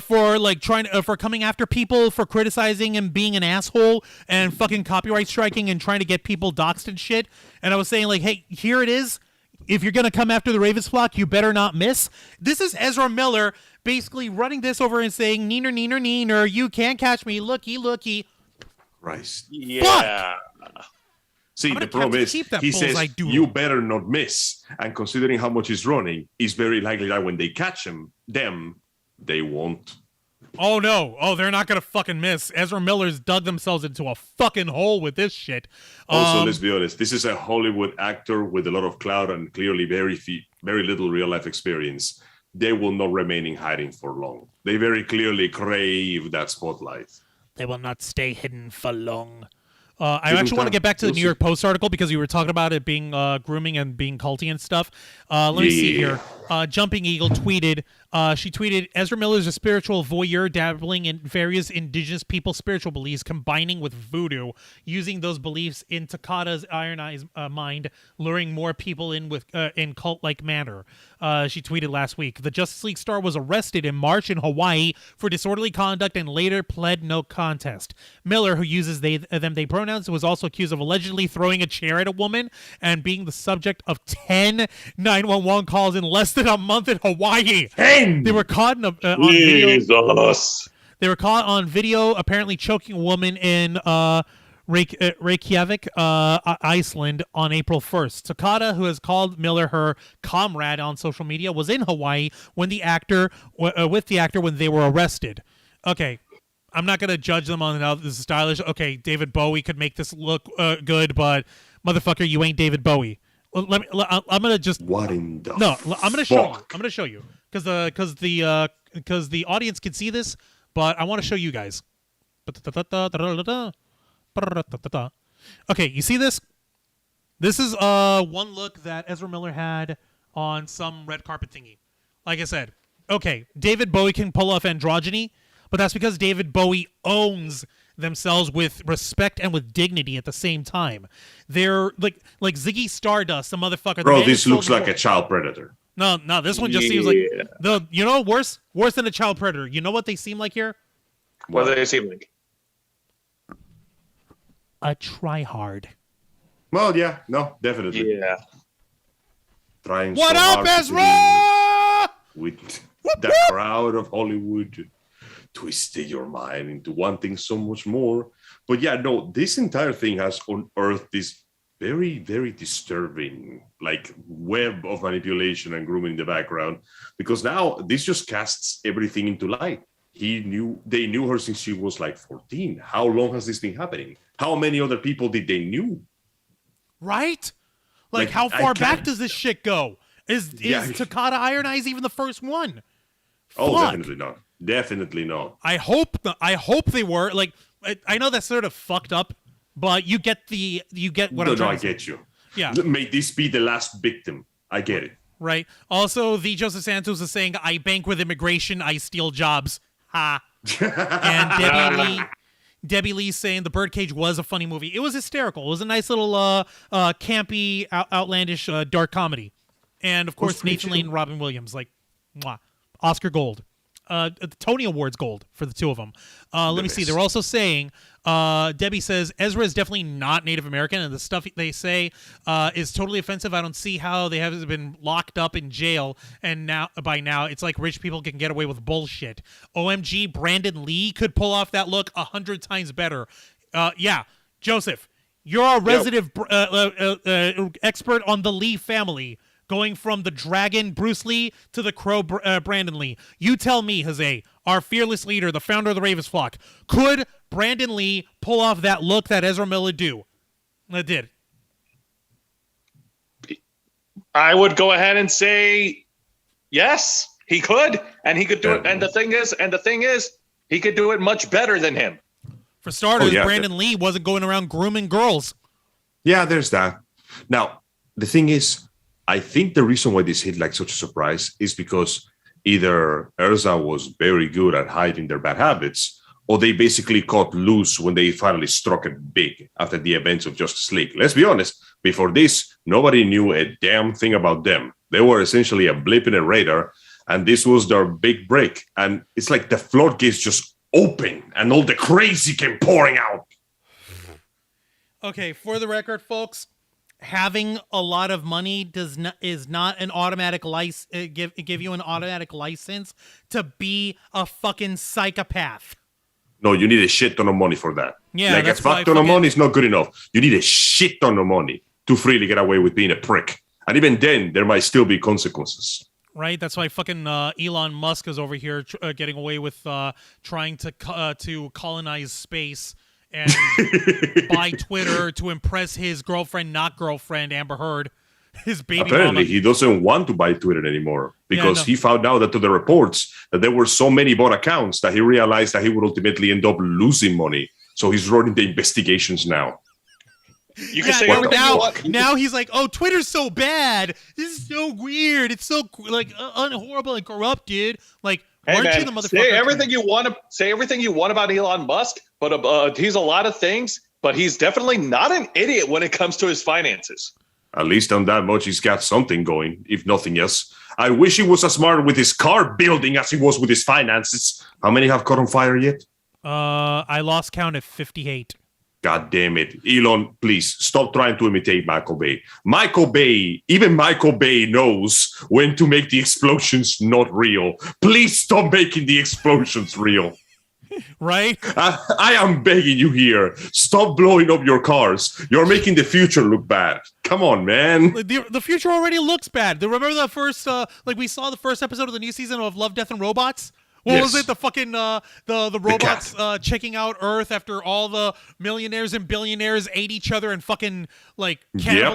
for like for coming after people for criticizing and being an asshole and fucking copyright striking and trying to get people doxxed and shit. And I was saying like, hey, here it is. If you're gonna come after the Ravens Flock, you better not miss. This is Ezra Miller basically running this over and saying, "Neener, neener, neener, you can't catch me. Looky, looky." Christ. Yeah. Fuck! See, the problem is, he says, you better not miss. And considering how much he's running, it's very likely that when they catch him, they won't. Oh, no. Oh, they're not going to fucking miss. Ezra Miller's dug themselves into a fucking hole with this shit. Also, let's be honest. This is a Hollywood actor with a lot of clout and clearly very little real-life experience. They will not remain in hiding for long. They very clearly crave that spotlight. They will not stay hidden for long. I actually want to get back to the New York Post article because we were talking about it being grooming and being culty and stuff. Let me see here. Jumping Eagle tweeted, she tweeted, Ezra Miller is a spiritual voyeur dabbling in various indigenous people's spiritual beliefs, combining with voodoo, using those beliefs in Takata's ironized mind, luring more people in with in cult-like manner. She tweeted last week. The Justice League star was arrested in March in Hawaii for disorderly conduct and later pled no contest. Miller, who uses they pronouns, was also accused of allegedly throwing a chair at a woman and being the subject of 10 911 calls in less than a month in Hawaii. 10! They were caught on video. They were caught on video apparently choking a woman in Reykjavik, Iceland on April 1st. Takata, who has called Miller her comrade on social media, was in Hawaii when the actor when they were arrested. Okay. I'm not going to judge them on how this is stylish. Okay, David Bowie could make this look good, but motherfucker, you ain't David Bowie. I'm going to just... What in the I'm going to show you. I'm going to show you. Because the audience can see this, but I want to show you guys. Okay, you see this? This is one look that Ezra Miller had on some red carpet thingy. Like I said, okay, David Bowie can pull off androgyny, but that's because David Bowie owns themselves with respect and with dignity at the same time. They're like Ziggy Stardust, the motherfucker. Bro, this looks like a child predator. No, this one just seems like worse than a child predator. You know what they seem like here? What do they seem like? A tryhard. Well, yeah, no, definitely. Yeah. Trying what so up, Ezra? With the crowd of Hollywood twisted your mind into wanting so much more. But yeah, no, this entire thing has unearthed this very, very disturbing web of manipulation and grooming in the background, because now this just casts everything into light. They knew her since she was 14. How long has this been happening? How many other people did they knew? Right? How far back does this shit go? Is Takata Iron Eyes even the first one? Oh, Fuck. definitely not. Definitely not. I hope they were. I know that's sort of fucked up, but you get what I'm trying to say. I get you. Yeah. May this be the last victim. I get it. Right. Also, the Joseph Santos is saying, I bank with immigration, I steal jobs. Ha. And Debbie Lee saying the Birdcage was a funny movie. It was hysterical. It was a nice little campy, outlandish, dark comedy. And, of course, Nathan Lane and Robin Williams. Mwah. Oscar Gold. Tony Awards gold for the two of them. Let me see. They're also saying, Debbie says, Ezra is definitely not Native American, and the stuff they say is totally offensive. I don't see how they have been locked up in jail, and by now it's like rich people can get away with bullshit. OMG, Brandon Lee could pull off that look 100 times better. Yeah, Joseph, you're a resident expert on the Lee family. Going from the Dragon, Bruce Lee, to the Crow, Brandon Lee. You tell me, Jose, our fearless leader, the founder of the Ravens Flock, could Brandon Lee pull off that look that Ezra Miller did? I would go ahead and say yes, he could, and he could do it. And the thing is, he could do it much better than him. For starters, Brandon Lee wasn't going around grooming girls. Yeah, there's that. Now, the thing is, I think the reason why this hit like such a surprise is because either Ezra was very good at hiding their bad habits, or they basically caught loose when they finally struck it big after the events of Justice League. Let's be honest, before this, nobody knew a damn thing about them. They were essentially a blip in a radar, and this was their big break. And it's like the floodgates just opened, and all the crazy came pouring out. Okay, for the record, folks, having a lot of money is not an automatic license. Give you an automatic license to be a fucking psychopath. No, you need a shit ton of money for that. Yeah, like a fuck ton of money is not good enough. You need a shit ton of money to freely get away with being a prick. And even then, there might still be consequences. Right, that's why fucking Elon Musk is over here getting away with trying to colonize space and buy Twitter to impress his girlfriend, not girlfriend, Amber Heard, his baby Apparently, mama. he doesn't want to buy Twitter anymore because he found out that to the reports that there were so many bot accounts that he realized that he would ultimately end up losing money. So he's running the investigations now. You can say now he's like, oh, Twitter's so bad. This is so weird. It's so like horrible and corrupt, dude. Like, hey, man, say everything you want about Elon Musk, but he's a lot of things. But he's definitely not an idiot when it comes to his finances. At least on that much, he's got something going, if nothing else. I wish he was as smart with his car building as he was with his finances. How many have caught on fire yet? I lost count at 58. God damn it. Elon, please stop trying to imitate Michael Bay. Even Michael Bay knows when to make the explosions not real. Please stop making the explosions real. Right? I am begging you here. Stop blowing up your cars. You're making the future look bad. Come on, man. The future already looks bad. Remember the first, we saw the first episode of the new season of Love, Death, and Robots? What was it? The fucking the robots checking out Earth after all the millionaires and billionaires ate each other and fucking like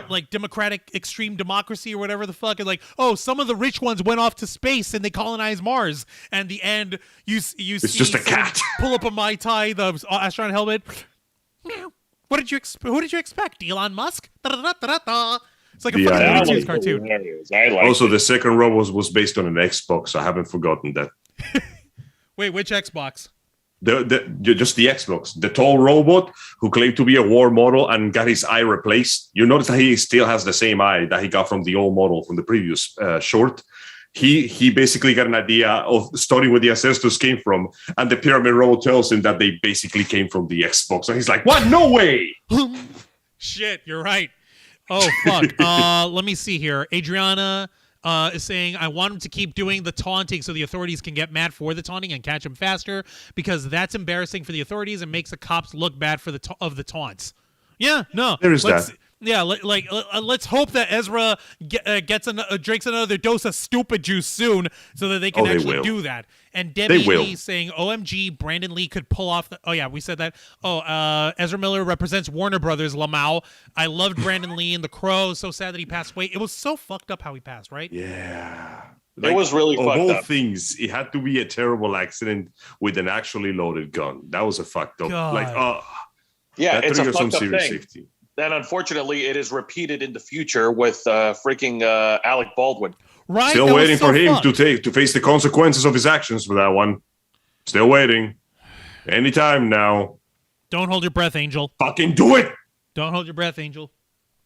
like democratic extreme democracy or whatever the fuck. And like, oh, some of the rich ones went off to space and they colonized Mars. And the end, you it's see just a cat. Pull up a Mai Tai, the astronaut helmet. What did you who did you expect? Elon Musk? Da-da-da-da-da. It's like a fucking cartoon. Also, the second robot was based on an Xbox. I haven't forgotten that. Wait, which Xbox? Just the Xbox. The tall robot who claimed to be a war model and got his eye replaced. You notice that he still has the same eye that he got from the old model from the previous short. He basically got an idea of studying where the ancestors came from, and the pyramid robot tells him that they basically came from the Xbox. And he's like, what? No way! Shit, you're right. Oh, fuck. Let me see here. Adriana is saying, I want him to keep doing the taunting so the authorities can get mad for the taunting and catch him faster, because that's embarrassing for the authorities and makes the cops look bad for the taunts. Yeah, no. There is that. Yeah, let's hope that Ezra drinks another dose of stupid juice soon so that they can actually do that. And Debbie Lee saying, OMG, Brandon Lee could pull off the... Oh, yeah, we said that. Oh, Ezra Miller represents Warner Brothers, Lamau. I loved Brandon Lee in The Crow. So sad that he passed away. It was so fucked up how he passed, right? Yeah. It was really fucked up. Of all things, it had to be a terrible accident with an actually loaded gun. That was a fucked up... God. Yeah, it's a fucked some up serious thing. safety. And unfortunately, it is repeated in the future with freaking Alec Baldwin. Right? Still waiting for him to face the consequences of his actions for that one. Still waiting. Anytime now. Don't hold your breath, Angel. Fucking do it! Don't hold your breath, Angel.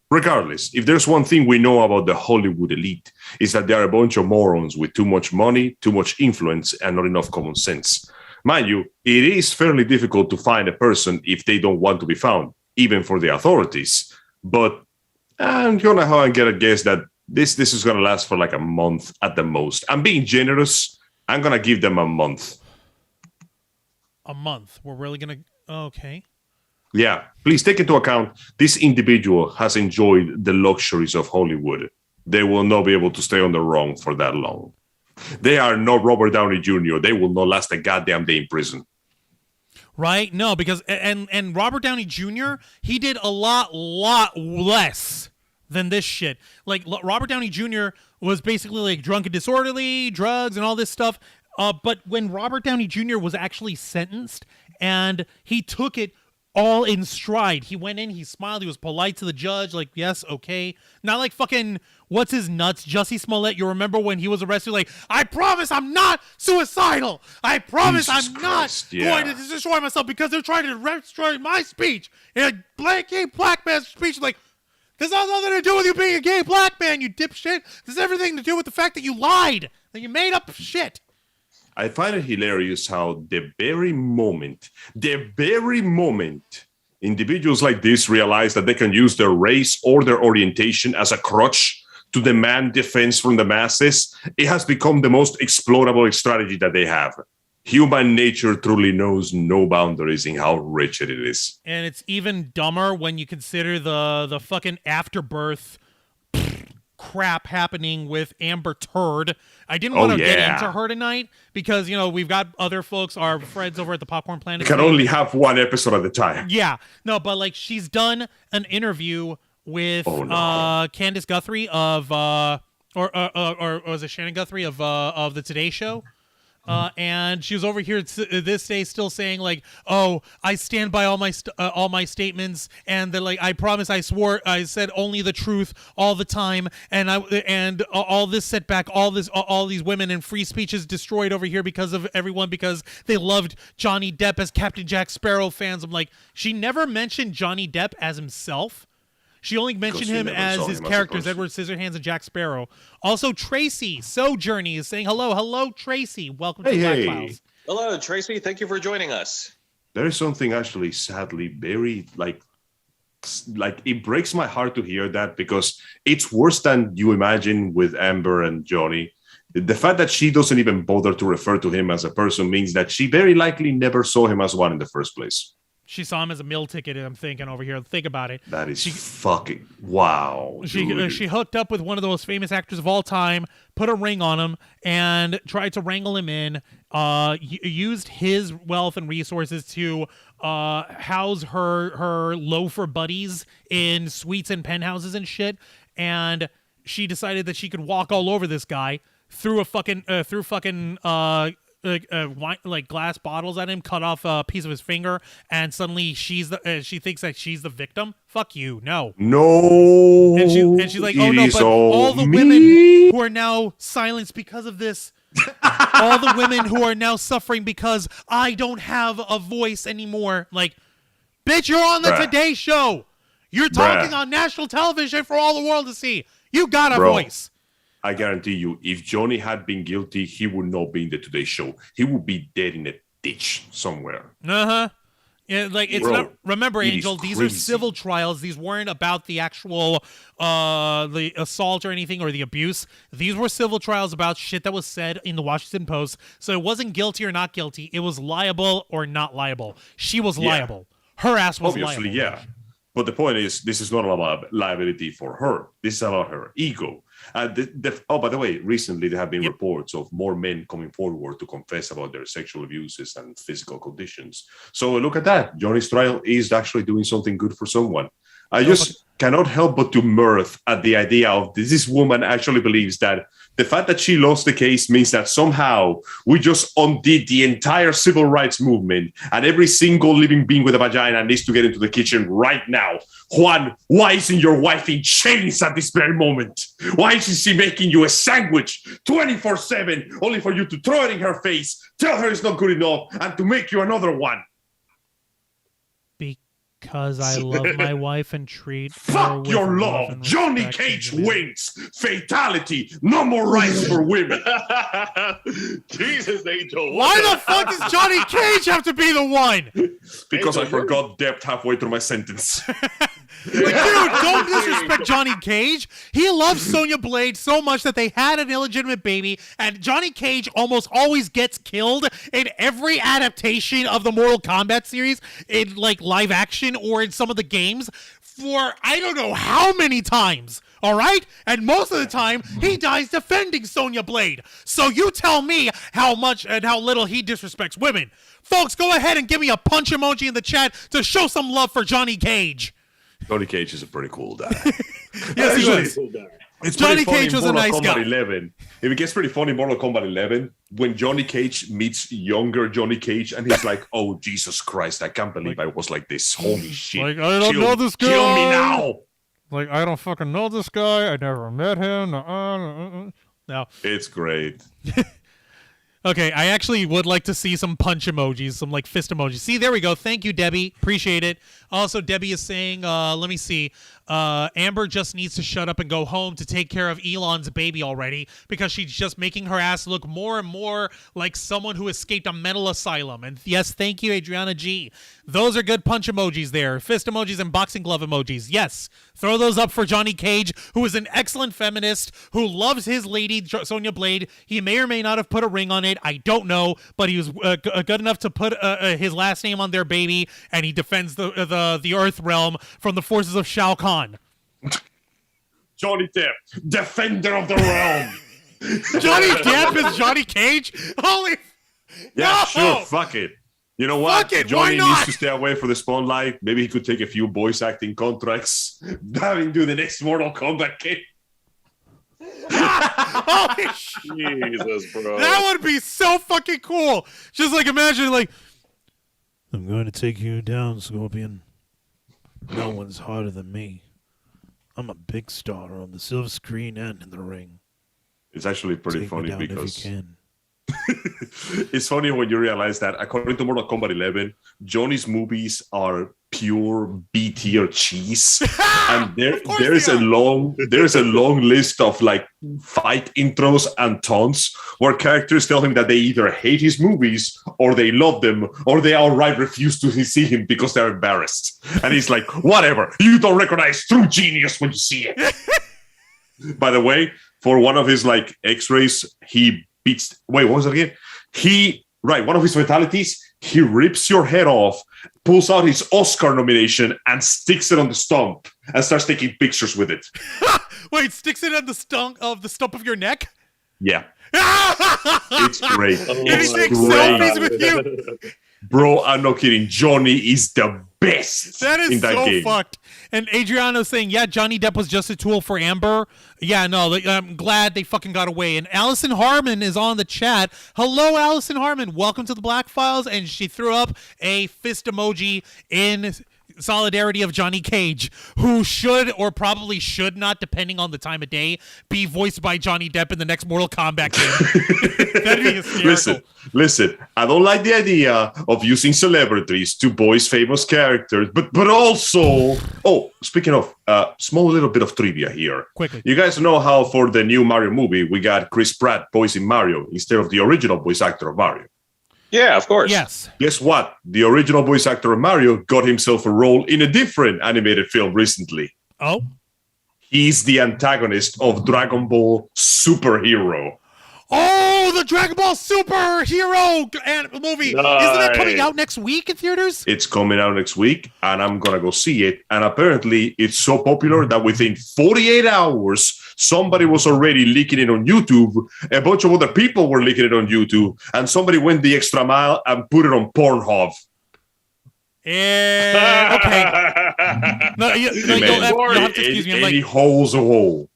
Regardless, if there's one thing we know about the Hollywood elite, is that they're a bunch of morons with too much money, too much influence, and not enough common sense. Mind you, it is fairly difficult to find a person if they don't want to be found, even for the authorities. But I'm gonna get a guess that this is gonna last for like a month at the most. I'm being generous. I'm gonna give them a month. A month? We're really gonna... Okay. Yeah, please take into account this individual has enjoyed the luxuries of Hollywood. They will not be able to stay on the run for that long. They are not Robert Downey Jr. They will not last a goddamn day in prison. Right? No, because and Robert Downey Jr., he did a lot less than this shit. Like Robert Downey Jr. was basically like drunk and disorderly, drugs and all this stuff. But when Robert Downey Jr. was actually sentenced and he took it all in stride. He went in, he smiled, he was polite to the judge, like, yes, okay. Not like fucking, what's his nuts, Jussie Smollett. You remember when he was arrested, like, I promise I'm not suicidal. I promise I'm not going to destroy myself because they're trying to destroy my speech. And a gay black man's speech, like, this has nothing to do with you being a gay black man, you dipshit. This has everything to do with the fact that you lied, that you made up shit. I find it hilarious how the very moment individuals like this realize that they can use their race or their orientation as a crutch to demand defense from the masses, it has become the most exploitable strategy that they have. Human nature truly knows no boundaries in how wretched it is. And it's even dumber when you consider the fucking afterbirth crap happening with Amber Turd. I didn't want to get into her tonight because, you know, we've got other folks, our friends over at the Popcorn Planet. You can only have one episode at a time. Yeah. No, but like she's done an interview with Candace Guthrie of or was it Shannon Guthrie of the Today Show? And she was over here this day still saying like, oh, I stand by all my statements, and they're like, I promise, I swore, I said only the truth all the time, and all this setback, all these women and free speech is destroyed over here because of everyone, because they loved Johnny Depp as Captain Jack Sparrow fans. I'm like, she never mentioned Johnny Depp as himself. She only mentioned him as his characters, Edward Scissorhands and Jack Sparrow. Also, Tracy Sojourney is saying hello. Hello, Tracy. Welcome to Black Files. Hello, Tracy. Thank you for joining us. There is something actually sadly very like it breaks my heart to hear that, because it's worse than you imagine with Amber and Johnny. The fact that she doesn't even bother to refer to him as a person means that she very likely never saw him as one in the first place. She saw him as a meal ticket, and I'm thinking over here. Think about it. That is fucking wow. She hooked up with one of the most famous actors of all time, put a ring on him, and tried to wrangle him in. Used his wealth and resources to house her loafer buddies in suites and penthouses and shit. And she decided that she could walk all over this guy, threw like glass bottles at him, cut off a piece of his finger, and suddenly she thinks that she's the victim. Fuck you, no. And she's like, oh no, but all the women who are now silenced because of this, all the women who are now suffering because I don't have a voice anymore. Like, bitch, you're on the Today Show. You're talking on national television for all the world to see. You got a voice. I guarantee you, if Johnny had been guilty, he would not be in the Today Show. He would be dead in a ditch somewhere. Yeah, like it's not. Remember, Angel, these are civil trials. These weren't about the actual the assault or anything or the abuse. These were civil trials about shit that was said in the Washington Post. So it wasn't guilty or not guilty. It was liable or not liable. She was liable. Her ass was obviously liable. Yeah. But the point is, this is not about liability for her. This is about her ego. By the way, recently there have been reports of more men coming forward to confess about their sexual abuses and physical conditions. So look at that. Johnny's trial is actually doing something good for someone. I just cannot help but to mirth at the idea of this woman actually believes that the fact that she lost the case means that somehow we just undid the entire civil rights movement and every single living being with a vagina needs to get into the kitchen right now. Juan, why isn't your wife in chains at this very moment? Why isn't she making you a sandwich 24/7 only for you to throw it in her face, tell her it's not good enough, and to make you another one? Because I love my wife and treat Fuck her your with love. Johnny Cage wins. Fatality. No more rights for women. Jesus, Angel. Why the fuck does Johnny Cage have to be the one? Because Angel, I forgot depth halfway through my sentence. Dude, don't disrespect Johnny Cage. He loves Sonya Blade so much that they had an illegitimate baby, and Johnny Cage almost always gets killed in every adaptation of the Mortal Kombat series in like live action or in some of the games. for I don't know how many times, all right? And most of the time, he dies defending Sonya Blade. So you tell me how much and how little he disrespects women. Folks, go ahead and give me a punch emoji in the chat to show some love for Johnny Cage. Johnny Cage is a pretty cool guy. Yes, he is. It's Johnny pretty funny Cage was in a Mortal nice Kombat guy. 11. It gets pretty funny in Mortal Kombat 11 when Johnny Cage meets younger Johnny Cage and he's like, "Oh, Jesus Christ, I can't believe I was like this. Holy shit. Like, I don't know this guy. Kill me now." Like, I don't fucking know this guy. I never met him. No. It's great. Okay, I actually would like to see some punch emojis, some like fist emojis. See, there we go. Thank you, Debbie. Appreciate it. Also, Debbie is saying, let me see. Amber just needs to shut up and go home to take care of Elon's baby already because she's just making her ass look more and more like someone who escaped a mental asylum. And yes, thank you, Adriana G. Those are good punch emojis there. Fist emojis and boxing glove emojis. Yes, throw those up for Johnny Cage, who is an excellent feminist, who loves his lady, Sonya Blade. He may or may not have put a ring on it. I don't know, but he was good enough to put his last name on their baby, and he defends the Earth realm from the forces of Shao Kahn. Johnny Depp, defender of the realm. Johnny Depp is Johnny Cage? Holy... Yeah, No! sure, fuck it. You know what? Fuck it, Johnny why not? needs to stay away from the spotlight. Maybe he could take a few voice acting contracts. Having do the next Mortal Kombat game. Holy shit. Jesus, bro. That would be so fucking cool. Just like imagine like, I'm going to take you down, Scorpion. No one's harder than me. I'm a big star on the silver screen and in the ring. It's actually pretty Take me funny down because if you can. it's funny when you realize that according to Mortal Kombat 11, Johnny's movies are pure B tier cheese, and there's a long list of like fight intros and taunts where characters tell him that they either hate his movies or they love them or they outright refuse to see him because they're embarrassed. And he's like, whatever, you don't recognize true genius when you see it. By the way, for one of his like X-rays, he beats. Wait, what was it again? One of his fatalities, he rips your head off, pulls out his Oscar nomination, and sticks it on the stump and starts taking pictures with it. Wait, sticks it on the stump of your neck? Yeah. It's great. It's He takes great. selfies with you. Bro, I'm not kidding. Johnny is the best That is in that so game. fucked. And Adriano's saying, yeah, Johnny Depp was just a tool for Amber. Yeah, no, I'm glad they fucking got away. And Allison Harmon is on the chat. Hello, Allison Harmon. Welcome to the Black Files. And she threw up a fist emoji in solidarity of Johnny Cage, who should or probably should not, depending on the time of day, be voiced by Johnny Depp in the next Mortal Kombat game. That'd be hysterical. Listen, I don't like the idea of using celebrities to voice famous characters, but also, speaking of, small little bit of trivia here. Quickly. You guys know how for the new Mario movie, we got Chris Pratt voicing Mario instead of the original voice actor of Mario. Yeah, of course. Yes. Guess what? The original voice actor of Mario got himself a role in a different animated film recently. Oh? He's the antagonist of Dragon Ball Superhero. Oh, the Dragon Ball superhero movie. Isn't it coming Nice. out next week in theaters? It's coming out next week, and I'm going to go see it. And apparently, it's so popular that within 48 hours, somebody was already leaking it on YouTube. A bunch of other people were leaking it on YouTube, and somebody went the extra mile and put it on Pornhub. Okay. No, you'll have to excuse me. I'm Any like, hole's a hole.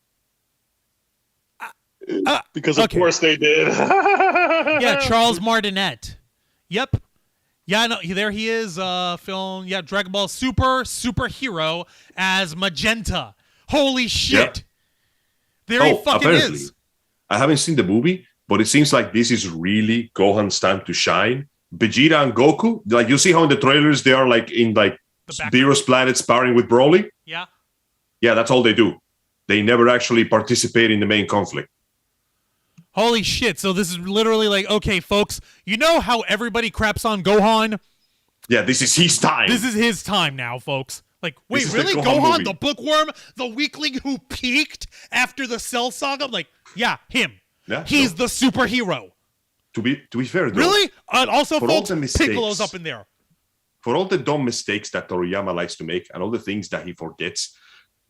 Because of Okay. course they did. yeah, Charles Martinet. Yep. Yeah, no, there he is. Film. Yeah, Dragon Ball superhero as Magenta. Holy shit! Yep. There he fucking apparently. is. I haven't seen the movie, but it seems like this is really Gohan's time to shine. Vegeta and Goku, like you see how in the trailers they are like in like background. Zero's planet sparring with Broly. Yeah. Yeah, that's all they do. They never actually participate in the main conflict. Holy shit! So this is literally like, okay, folks, you know how everybody craps on Gohan? Yeah, this is his time. This is his time now, folks. Like, wait, This is the really? Gohan Gohan, movie. the bookworm, the weakling who peaked after the Cell Saga? I'm like, yeah, him. Yeah, He's no. the superhero. To be fair, though, Really? Also, For all folks, the mistakes. Piccolo's up in there. for all the dumb mistakes that Toriyama likes to make and all the things that he forgets,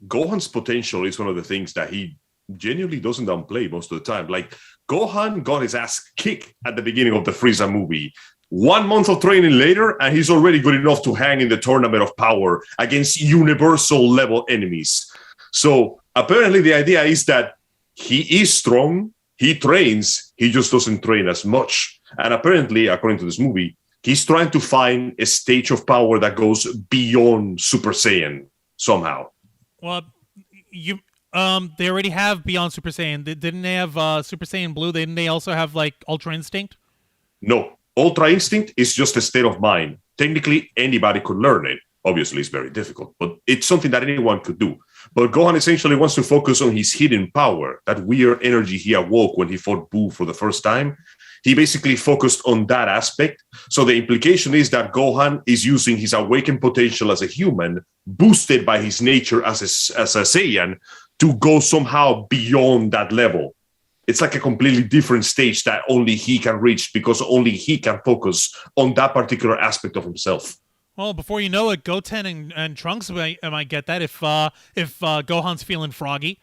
Gohan's potential is one of the things that he genuinely doesn't downplay most of the time. Like, Gohan got his ass kicked at the beginning of the Frieza movie. 1 month of training later, and he's already good enough to hang in the tournament of power against universal level enemies. So apparently the idea is that he is strong, he trains, he just doesn't train as much. And apparently, according to this movie, he's trying to find a stage of power that goes beyond Super Saiyan somehow. Well, they already have Beyond Super Saiyan. Didn't they have Super Saiyan Blue? Didn't they also have like Ultra Instinct? No, Ultra Instinct is just a state of mind. Technically, anybody could learn it. Obviously, it's very difficult, but it's something that anyone could do. But Gohan essentially wants to focus on his hidden power, that weird energy he awoke when he fought Buu for the first time. He basically focused on that aspect. So the implication is that Gohan is using his awakened potential as a human, boosted by his nature as a Saiyan, to go somehow beyond that level. It's like a completely different stage that only he can reach because only he can focus on that particular aspect of himself. Well, before you know it, Goten and Trunks might get that if Gohan's feeling froggy.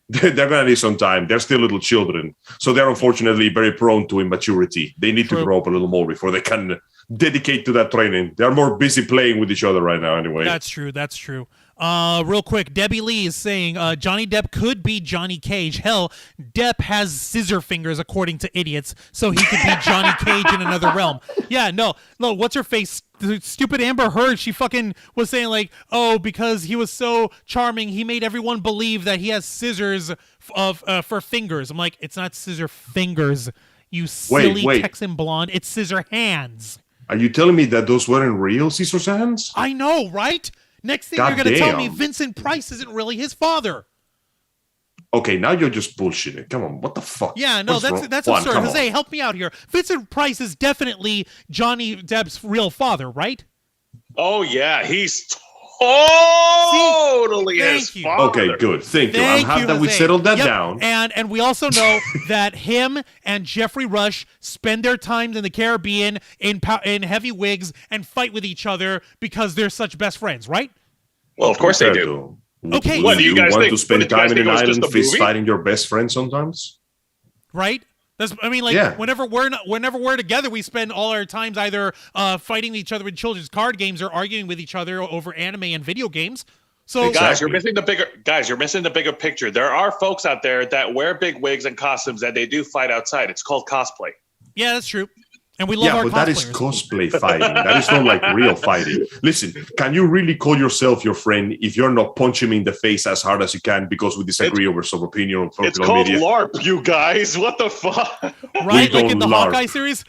They're going to need some time. They're still little children. So they're unfortunately very prone to immaturity. They need to grow up a little more before they can dedicate to that training. They're more busy playing with each other right now anyway. That's true. Real quick, Debbie Lee is saying Johnny Depp could be Johnny Cage. Hell, Depp has scissor fingers, according to idiots, so he could be Johnny Cage in another realm. Yeah, no, what's her face? Stupid Amber Heard, she fucking was saying like, oh, because he was so charming, he made everyone believe that he has scissors for fingers. I'm like, it's not scissor fingers, you silly Texan blonde. It's scissor hands. Are you telling me that those weren't real scissor hands? I know, right? Next thing you're going to tell me Vincent Price isn't really his father. Okay, now you're just bullshitting. Come on, what the fuck? Yeah, no, that's absurd. Jose, help me out here. Vincent Price is definitely Johnny Depp's real father, right? Oh, yeah, he's totally his father. Okay, good. Thank you. I'm happy that we settled that down. And we also know that him and Jeffrey Rush spend their time in the Caribbean in heavy wigs and fight with each other because they're such best friends, right? Well, of course they do. Okay. What do you guys want to spend time in an island fist fighting your best friend sometimes? Right? Whenever we're together, we spend all our times either fighting each other in children's card games or arguing with each other over anime and video games. So guys, you're missing the bigger picture. There are folks out there that wear big wigs and costumes and they do fight outside. It's called cosplay. Yeah, that's true. And we love our cosplayers. That is cosplay fighting. That is not like real fighting. Listen, can you really call yourself your friend if you're not punching him in the face as hard as you can because we disagree over some opinion on social media? It's called LARP, you guys. What the fuck? Right, like in the Hawkeye series?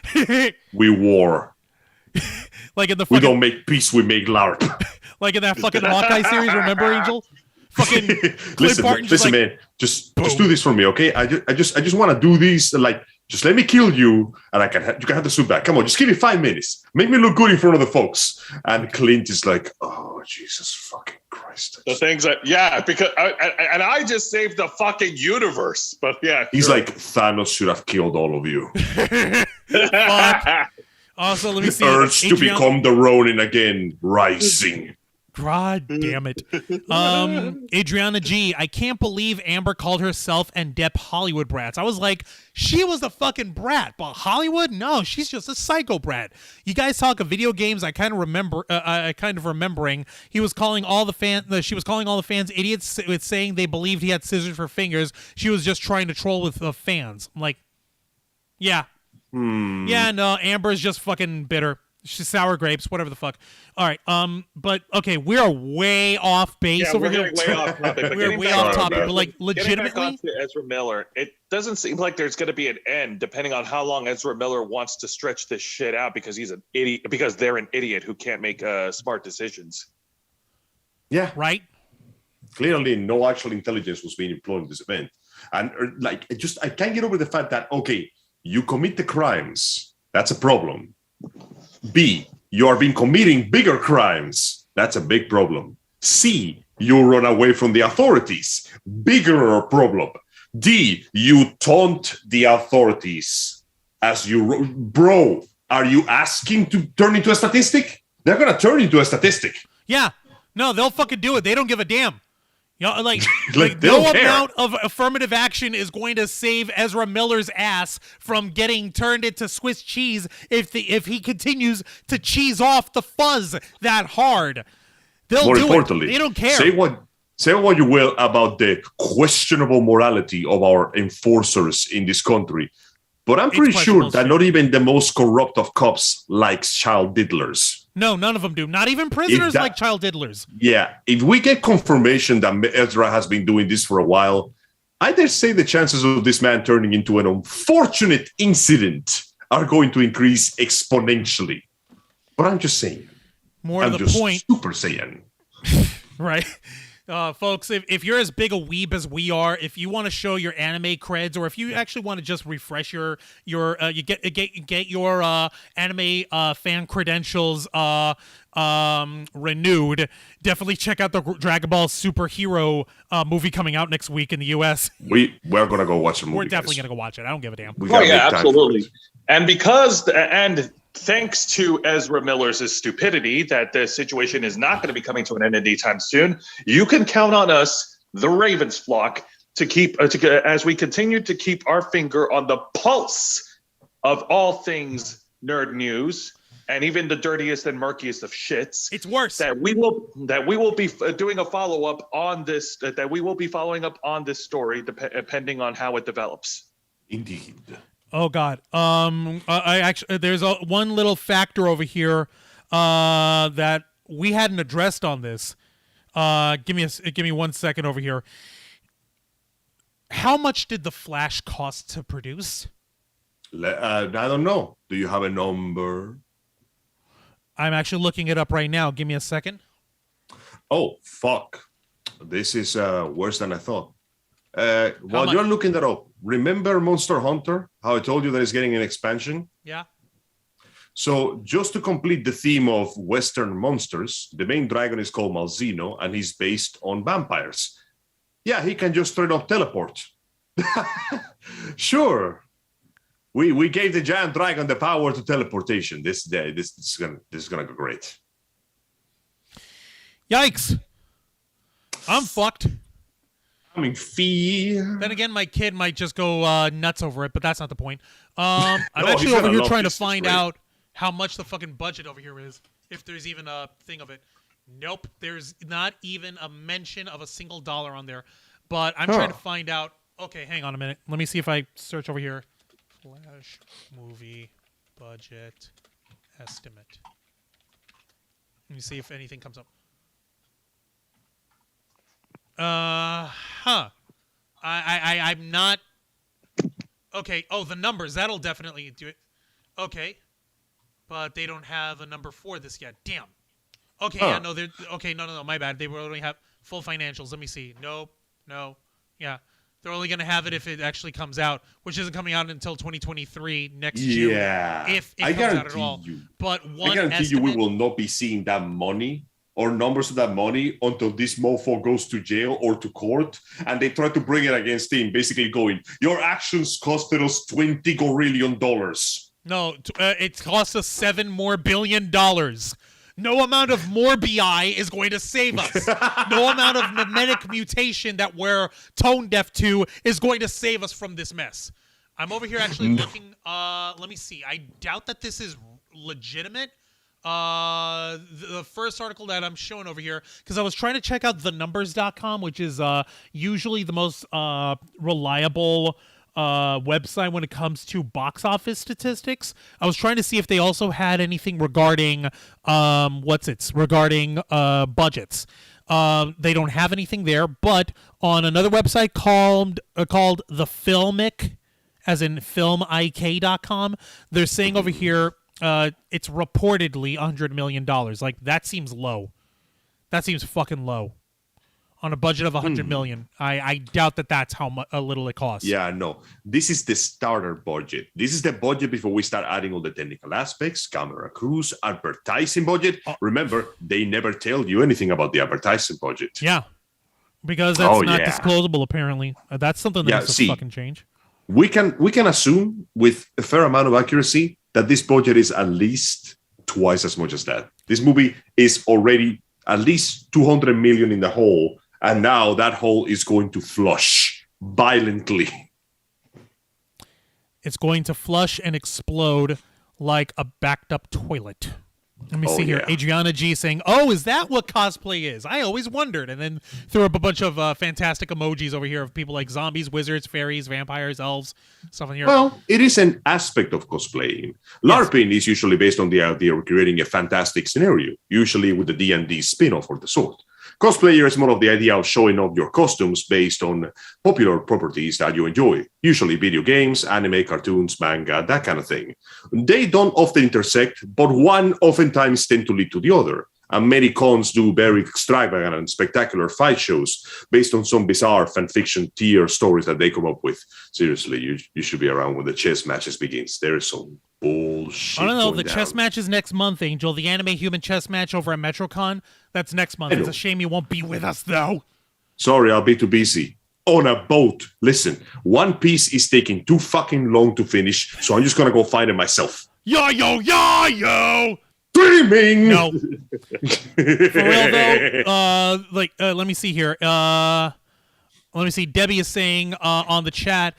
We war. Like in the we don't make peace, we make LARP. Like in that fucking Hawkeye series, remember, Angel? Fucking listen, man. Just do this for me, okay? I just want to do this, like, just let me kill you, and you can have the suit back. Come on, just give me 5 minutes. Make me look good in front of the folks. And Clint is like, oh, Jesus fucking Christ. The things that, because I just saved the fucking universe. But yeah. He's like, Thanos should have killed all of you. Fuck. Also, let me see. Urge to become the Ronin again, rising. God damn it. Adriana G, I can't believe Amber called herself and Depp Hollywood brats. I was like, she was the fucking brat, but Hollywood? No, she's just a psycho brat. You guys talk of video games, I kind of remembering he was calling all the fans, she was calling all the fans idiots with saying they believed he had scissors for fingers. She was just trying to troll with the fans. I'm like, yeah. Yeah, no, Amber's just fucking bitter. She's sour grapes, whatever the fuck. All right, but okay, we are way off base over here. Way off topic. We're way off topic, but like legitimately. Getting back on to Ezra Miller, it doesn't seem like there's going to be an end, depending on how long Ezra Miller wants to stretch this shit out, because he's an idiot. Because they're an idiot who can't make smart decisions. Yeah, right. Clearly, no actual intelligence was being employed in this event, and I can't get over the fact that you commit the crimes. That's a problem. B, you are being committing bigger crimes. That's a big problem. C, you run away from the authorities. Bigger problem. D, you taunt the authorities as you... Bro, are you asking to turn into a statistic? They're gonna turn into a statistic. Yeah. No, they'll fucking do it. They don't give a damn. You know, like Like, they no don't care. amount of affirmative action is going to save Ezra Miller's ass from getting turned into Swiss cheese if he continues to cheese off the fuzz that hard. They'll More do importantly, it. They don't care. Say what you will about the questionable morality of our enforcers in this country, but I'm pretty sure that not even the most corrupt of cops likes child diddlers. No, none of them do. Not even prisoners like child diddlers. Yeah, if we get confirmation that Ezra has been doing this for a while, I dare say the chances of this man turning into an unfortunate incident are going to increase exponentially. But I'm just saying. More to the point. Super Saiyan. Right. Folks, if you're as big a weeb as we are, if you want to show your anime creds, or if you actually want to just refresh your get your anime fan credentials renewed, definitely check out the Dragon Ball superhero movie coming out next week in the U.S. We're gonna go watch the movie. We're definitely gonna go watch it. I don't give a damn. Oh yeah, absolutely. And thanks to Ezra Miller's stupidity, that the situation is not going to be coming to an end anytime soon. You can count on us, the Ravens flock, to keep as we continue to keep our finger on the pulse of all things nerd news, and even the dirtiest and murkiest of shits. It's worse. That we will be doing a follow up on this. That we will be following up on this story, depending on how it develops. Indeed. Oh God. I actually there's one little factor over here that we hadn't addressed on this. Give me 1 second over here. How much did The Flash cost to produce? I don't know. Do you have a number? I'm actually looking it up right now. Give me a second. Oh fuck! This is worse than I thought. While you're looking that up, remember Monster Hunter? How I told you that it's getting an expansion? Yeah. So just to complete the theme of Western monsters, the main dragon is called Malzeno, and he's based on vampires. Yeah, he can just straight up teleport. Sure. We gave the giant dragon the power to teleportation. This is gonna go great. Yikes! I'm fucked. I mean, fear. Then again, my kid might just go nuts over it, but that's not the point. I'm No, actually he's over gonna here love trying to this. It's find great. out how much the fucking budget over here is, if there's even a thing of it. Nope, there's not even a mention of a single dollar on there. But I'm trying to find out. Okay, hang on a minute. Let me see if I search over here. Flash movie budget estimate. Let me see if anything comes up. I'm not. Okay. Oh, the numbers. That'll definitely do it. Okay. But they don't have a number for this yet. Damn. Okay. Yeah. No. They're okay. No. My bad. They will only have full financials. Let me see. Nope. No. Yeah. They're only going to have it if it actually comes out, which isn't coming out until 2023 next June. Yeah. If it comes out at all. But I guarantee you we will not be seeing that money or numbers of that money until this mofo goes to jail or to court, and they try to bring it against him, basically going, your actions costed us $20 gorillion. No, it cost us $7 billion more. No amount of Morbii is going to save us. No amount of mimetic mutation that we're tone deaf to is going to save us from this mess. I'm over here actually looking. Let me see. I doubt that this is legitimate. The first article that I'm showing over here, because I was trying to check out thenumbers.com, which is usually the most reliable website when it comes to box office statistics. I was trying to see if they also had anything regarding budgets. They don't have anything there, but on another website called The Filmic, as in filmik.com, they're saying over here it's reportedly $100 million. Like, that seems low. That seems fucking low. On a budget of $100 million. I doubt that that's how little it costs. Yeah, no. This is the starter budget. This is the budget before we start adding all the technical aspects, camera crews, advertising budget. Remember, they never tell you anything about the advertising budget. Yeah, because that's not disclosable, apparently. That's something that needs to fucking change. We can assume with a fair amount of accuracy that this budget is at least twice as much as that. This movie is already at least 200 million in the hole, and now that hole is going to flush violently. It's going to flush and explode like a backed up toilet. Let me see here. Yeah. Adriana G saying, "Oh, is that what cosplay is? I always wondered." And then threw up a bunch of fantastic emojis over here of people like zombies, wizards, fairies, vampires, elves, stuff in here. Well, it is an aspect of cosplaying. LARPing is usually based on the idea of creating a fantastic scenario, usually with the D&D spin-off or the sort. Cosplayer is more of the idea of showing off your costumes based on popular properties that you enjoy, usually video games, anime, cartoons, manga, that kind of thing. They don't often intersect, but one oftentimes tend to lead to the other. And many cons do very extravagant and spectacular fight shows based on some bizarre fanfiction tier stories that they come up with. Seriously, you should be around when the chess matches begins. There's some bullshit. I don't know. The going chess down. match is next month, Angel. The anime human chess match over at MetroCon. That's next month. I know. It's a shame you won't be with us, though. Sorry, I'll be too busy. On a boat. Listen, One Piece is taking too fucking long to finish, so I'm just gonna go find it myself. Yo, yo, yo, yo! Dreaming! No. For real, though, let me see here. Let me see. Debbie is saying on the chat,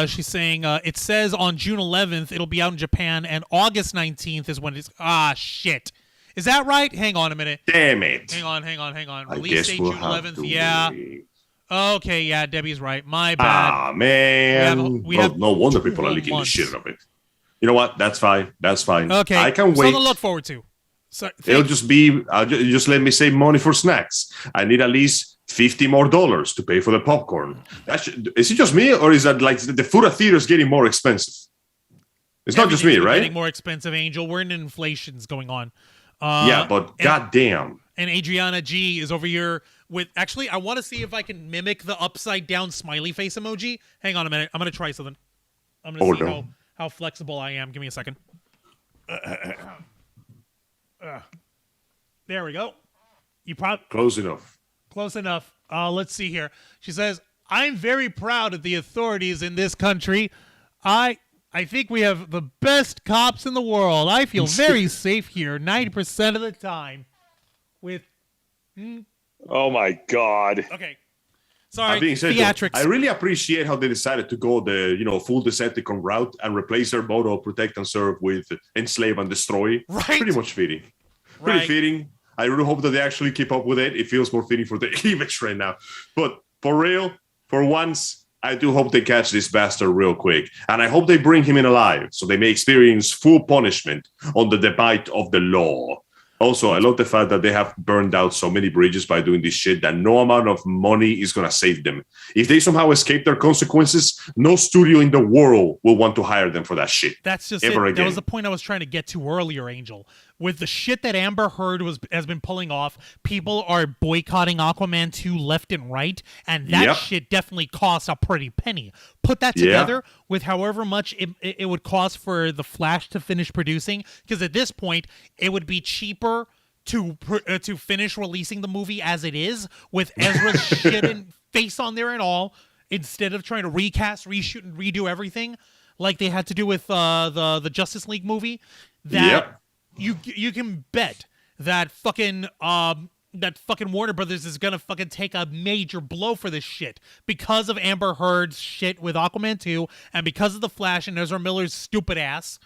she's saying, it says on June 11th, it'll be out in Japan, and August 19th is when it's... Ah, shit. Is that right? Hang on a minute. Damn it. Hang on. I Release guess date we'll June have 11th. to Yeah. wait. Okay, yeah, Debbie's right. My bad. Ah, man. We have No wonder 2 people are leaking the months. shit of it. You know what? That's fine. Okay. I can wait. Something to look forward to. So, It'll just be, just let me save money for snacks. I need at least $50 more to pay for the popcorn. Is it just me, or is that like the food at theaters getting more expensive? It's not just me, everything's right? Getting more expensive, Angel. We're in inflation's going on. Yeah, but goddamn. And Adriana G is over here with... Actually, I want to see if I can mimic the upside down smiley face emoji. Hang on a minute. I'm going to try something. I'm going to see how flexible I am. Give me a second. There we go. You probably... Close enough. Close enough. Let's see here. She says, "I'm very proud of the authorities in this country. I think we have the best cops in the world. I feel very safe here 90% of the time." With... Oh my God. Okay. Sorry, Being said, theatrics. I really appreciate how they decided to go the full Decepticon route and replace their motto of protect and serve with enslave and destroy. Right. Pretty much fitting. Pretty Right. fitting. I really hope that they actually keep up with it. It feels more fitting for the image right now. But for real, for once, I do hope they catch this bastard real quick. And I hope they bring him in alive so they may experience full punishment on the debate of the law. Also, I love the fact that they have burned out so many bridges by doing this shit that no amount of money is going to save them. If they somehow escape their consequences, no studio in the world will want to hire them for that shit. That's just ever it. again. That was the point I was trying to get to earlier, Angel. With the shit that Amber Heard has been pulling off, people are boycotting Aquaman 2 left and right, and that shit definitely costs a pretty penny. Put that together with however much it would cost for The Flash to finish producing, because at this point, it would be cheaper to finish releasing the movie as it is, with Ezra's shit and face on there and all, instead of trying to recast, reshoot, and redo everything like they had to do with the Justice League movie. That you can bet that fucking Warner Brothers is gonna fucking take a major blow for this shit because of Amber Heard's shit with Aquaman 2 and because of The Flash and Ezra Miller's stupid ass.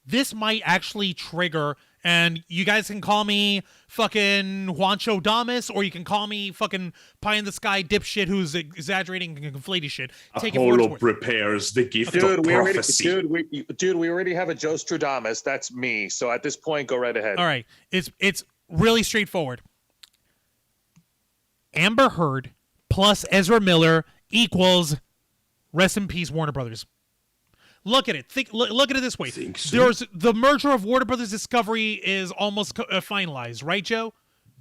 This might actually trigger, and you guys can call me fucking Juancho Damas, or you can call me fucking pie in the sky dipshit who's exaggerating and conflating shit. Take it for what it's Apollo worth. prepares the gift of prophecy. We already have a Joe Stradamus. That's me. So at this point, go right ahead. All right, it's really straightforward. Amber Heard plus Ezra Miller equals rest in peace Warner Brothers. Look at it. Look at it this way. There's the merger of Warner Brothers Discovery is almost finalized, right, Joe?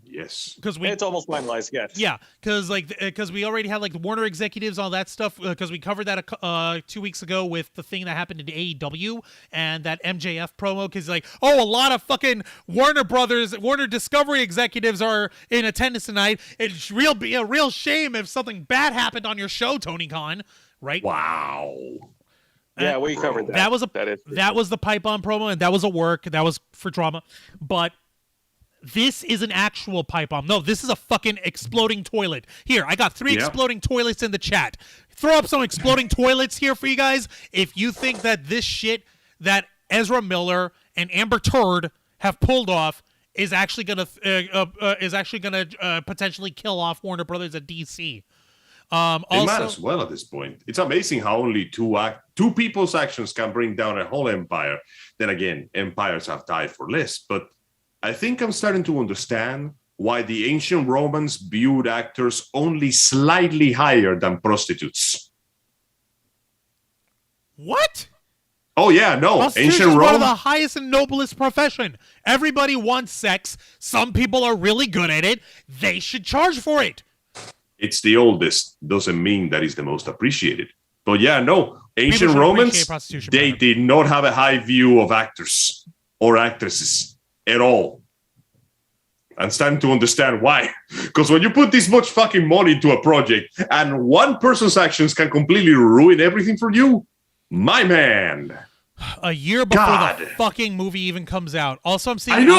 Yes. Because It's almost finalized, yes. Yeah, because we already had like the Warner executives, all that stuff. Because we covered that 2 weeks ago with the thing that happened in AEW and that MJF promo. Because a lot of fucking Warner Discovery executives are in attendance tonight. It's be a real shame if something bad happened on your show, Tony Khan. Right? Wow. Yeah, we covered that. That was the pipe bomb promo, and that was a work. That was for drama. But this is an actual pipe bomb. No, this is a fucking exploding toilet. Here, I got 3 exploding toilets in the chat. Throw up some exploding toilets here for you guys if you think that this shit that Ezra Miller and Amber Turd have pulled off is actually gonna potentially kill off Warner Brothers at DC. They might as well at this point. It's amazing how only two people's actions can bring down a whole empire. Then again, empires have died for less. But I think I'm starting to understand why the ancient Romans viewed actors only slightly higher than prostitutes. What? Oh yeah, no. Ancient Rome, one of the highest and noblest profession. Everybody wants sex. Some people are really good at it. They should charge for it. It's the oldest. Doesn't mean that it's the most appreciated. But yeah, no. Ancient Romans, they did not have a high view of actors or actresses at all. I'm starting to understand why. Because when you put this much fucking money into a project and one person's actions can completely ruin everything for you, my man. A year before the fucking movie even comes out. Also, I'm seeing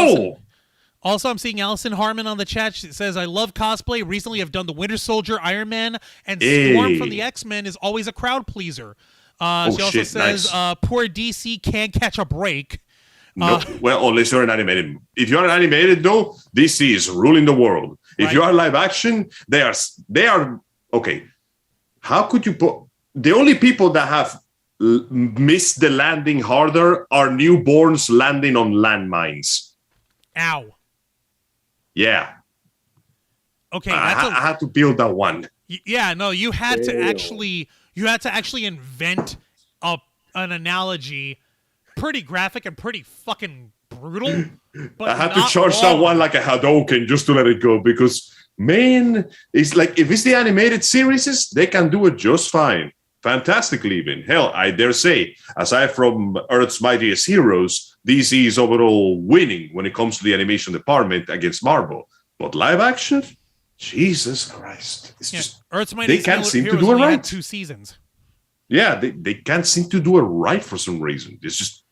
I'm seeing Allison Harmon on the chat. She says, I love cosplay. Recently, I've done the Winter Soldier, Iron Man, and Storm from the X-Men is always a crowd pleaser. She also says, poor DC can't catch a break. No, well, unless you're an animated. If you're an animated, though, DC is ruling the world. If you are live action, they are okay. How could you put the only people that have missed the landing harder are newborns landing on landmines? Ow. Yeah. Okay, I had to build that one. Yeah, no, you had to actually invent an analogy, pretty graphic and pretty fucking brutal. But I had to charge someone like a Hadouken just to let it go because, man, it's like if it's the animated series, they can do it just fine. Fantastically even. Hell, I dare say, aside from Earth's Mightiest Heroes, DC is overall winning when it comes to the animation department against Marvel. But live action? Jesus Christ. It's just Earth's Mightiest they can't seem Heroes to do it only had right. 2 seasons. Yeah, they can't seem to do it right for some reason. It's just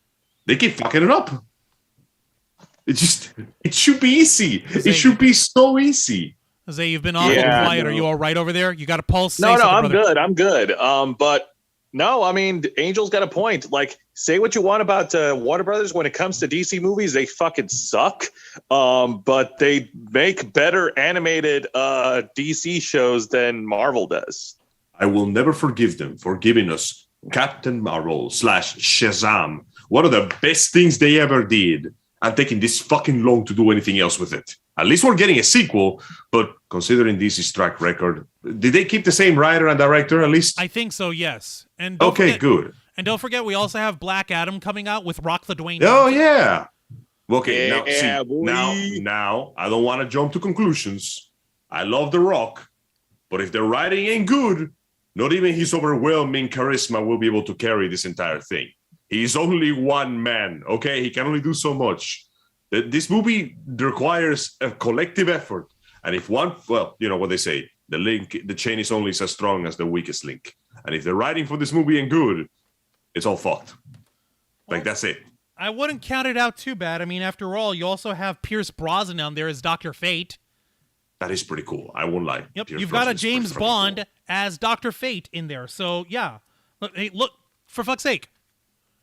they keep fucking it up. It should be easy. It should be so easy. Jose, you've been awful quiet. No. Are you all right over there? You got a pulse? No, I'm good. I'm good. But no, I mean, Angel's got a point. Like, say what you want about Warner Brothers when it comes to DC movies, they fucking suck. But they make better animated DC shows than Marvel does. I will never forgive them for giving us Captain Marvel / Shazam, one of the best things they ever did, and taking this fucking long to do anything else with it. At least we're getting a sequel, but considering DC's track record, did they keep the same writer and director at least? I think so, yes. And good. And don't forget, we also have Black Adam coming out with Rock the Dwayne. Oh, yeah. Okay, yeah, now, I don't want to jump to conclusions. I love The Rock, but if the writing ain't good, not even his overwhelming charisma will be able to carry this entire thing. He's only one man, okay? He can only do so much. This movie requires a collective effort. And if one, well, you know what they say, the chain is only as strong as the weakest link. And if the writing for this movie ain't good, it's all fucked. Like, that's it. I wouldn't count it out too bad. I mean, after all, you also have Pierce Brosnan on there as Dr. Fate. That is pretty cool. I won't lie. Yep, you've got a James Bond as Dr. Fate in there. So, yeah. Look, for fuck's sake.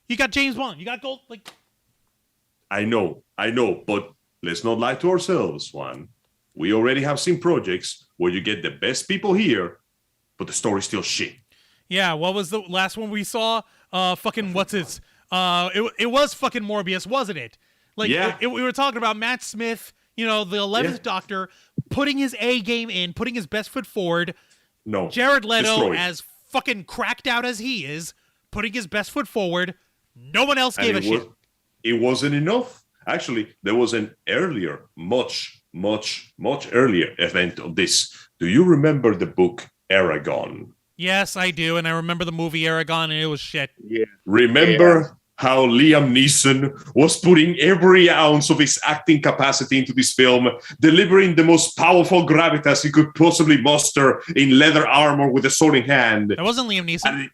You got James Bond. You got gold, like... I know, but let's not lie to ourselves, Juan. We already have seen projects where you get the best people here, but the story's still shit. Yeah, what was the last one we saw? Fucking what's its? It was fucking Morbius, wasn't it? Like, yeah. We were talking about Matt Smith, you know, the 11th Doctor, putting his A game in, putting his best foot forward. No, Jared Leto, as fucking cracked out as he is, putting his best foot forward. No one else gave a shit. It wasn't enough. Actually, there was an earlier, much earlier event of this. Do you remember the book Aragon? Yes, I do, and I remember the movie Aragon, and it was shit. Yeah. Remember how Liam Neeson was putting every ounce of his acting capacity into this film, delivering the most powerful gravitas he could possibly muster in leather armor with a sword in hand. That wasn't Liam Neeson.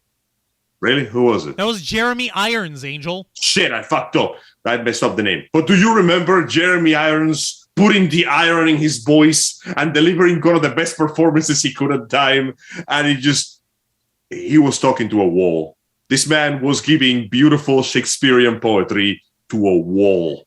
Really? Who was it? That was Jeremy Irons, Angel. Shit, I fucked up. I messed up the name. But do you remember Jeremy Irons putting the iron in his voice and delivering one of the best performances he could at time. And he was talking to a wall. This man was giving beautiful Shakespearean poetry to a wall.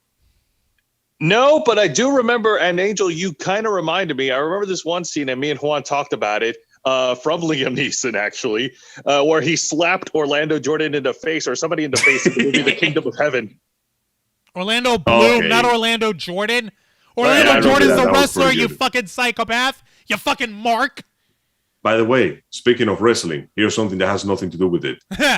No, but I do remember, and Angel, you kind of reminded me. I remember this one scene, and me and Juan talked about it, from Liam Neeson, actually, where he slapped Orlando Jordan in the face, or somebody in the face in the movie The Kingdom of Heaven. Orlando Bloom, not Orlando Jordan. Orlando Jordan's the wrestler, you fucking psychopath. You fucking mark. By the way, speaking of wrestling, here's something that has nothing to do with it.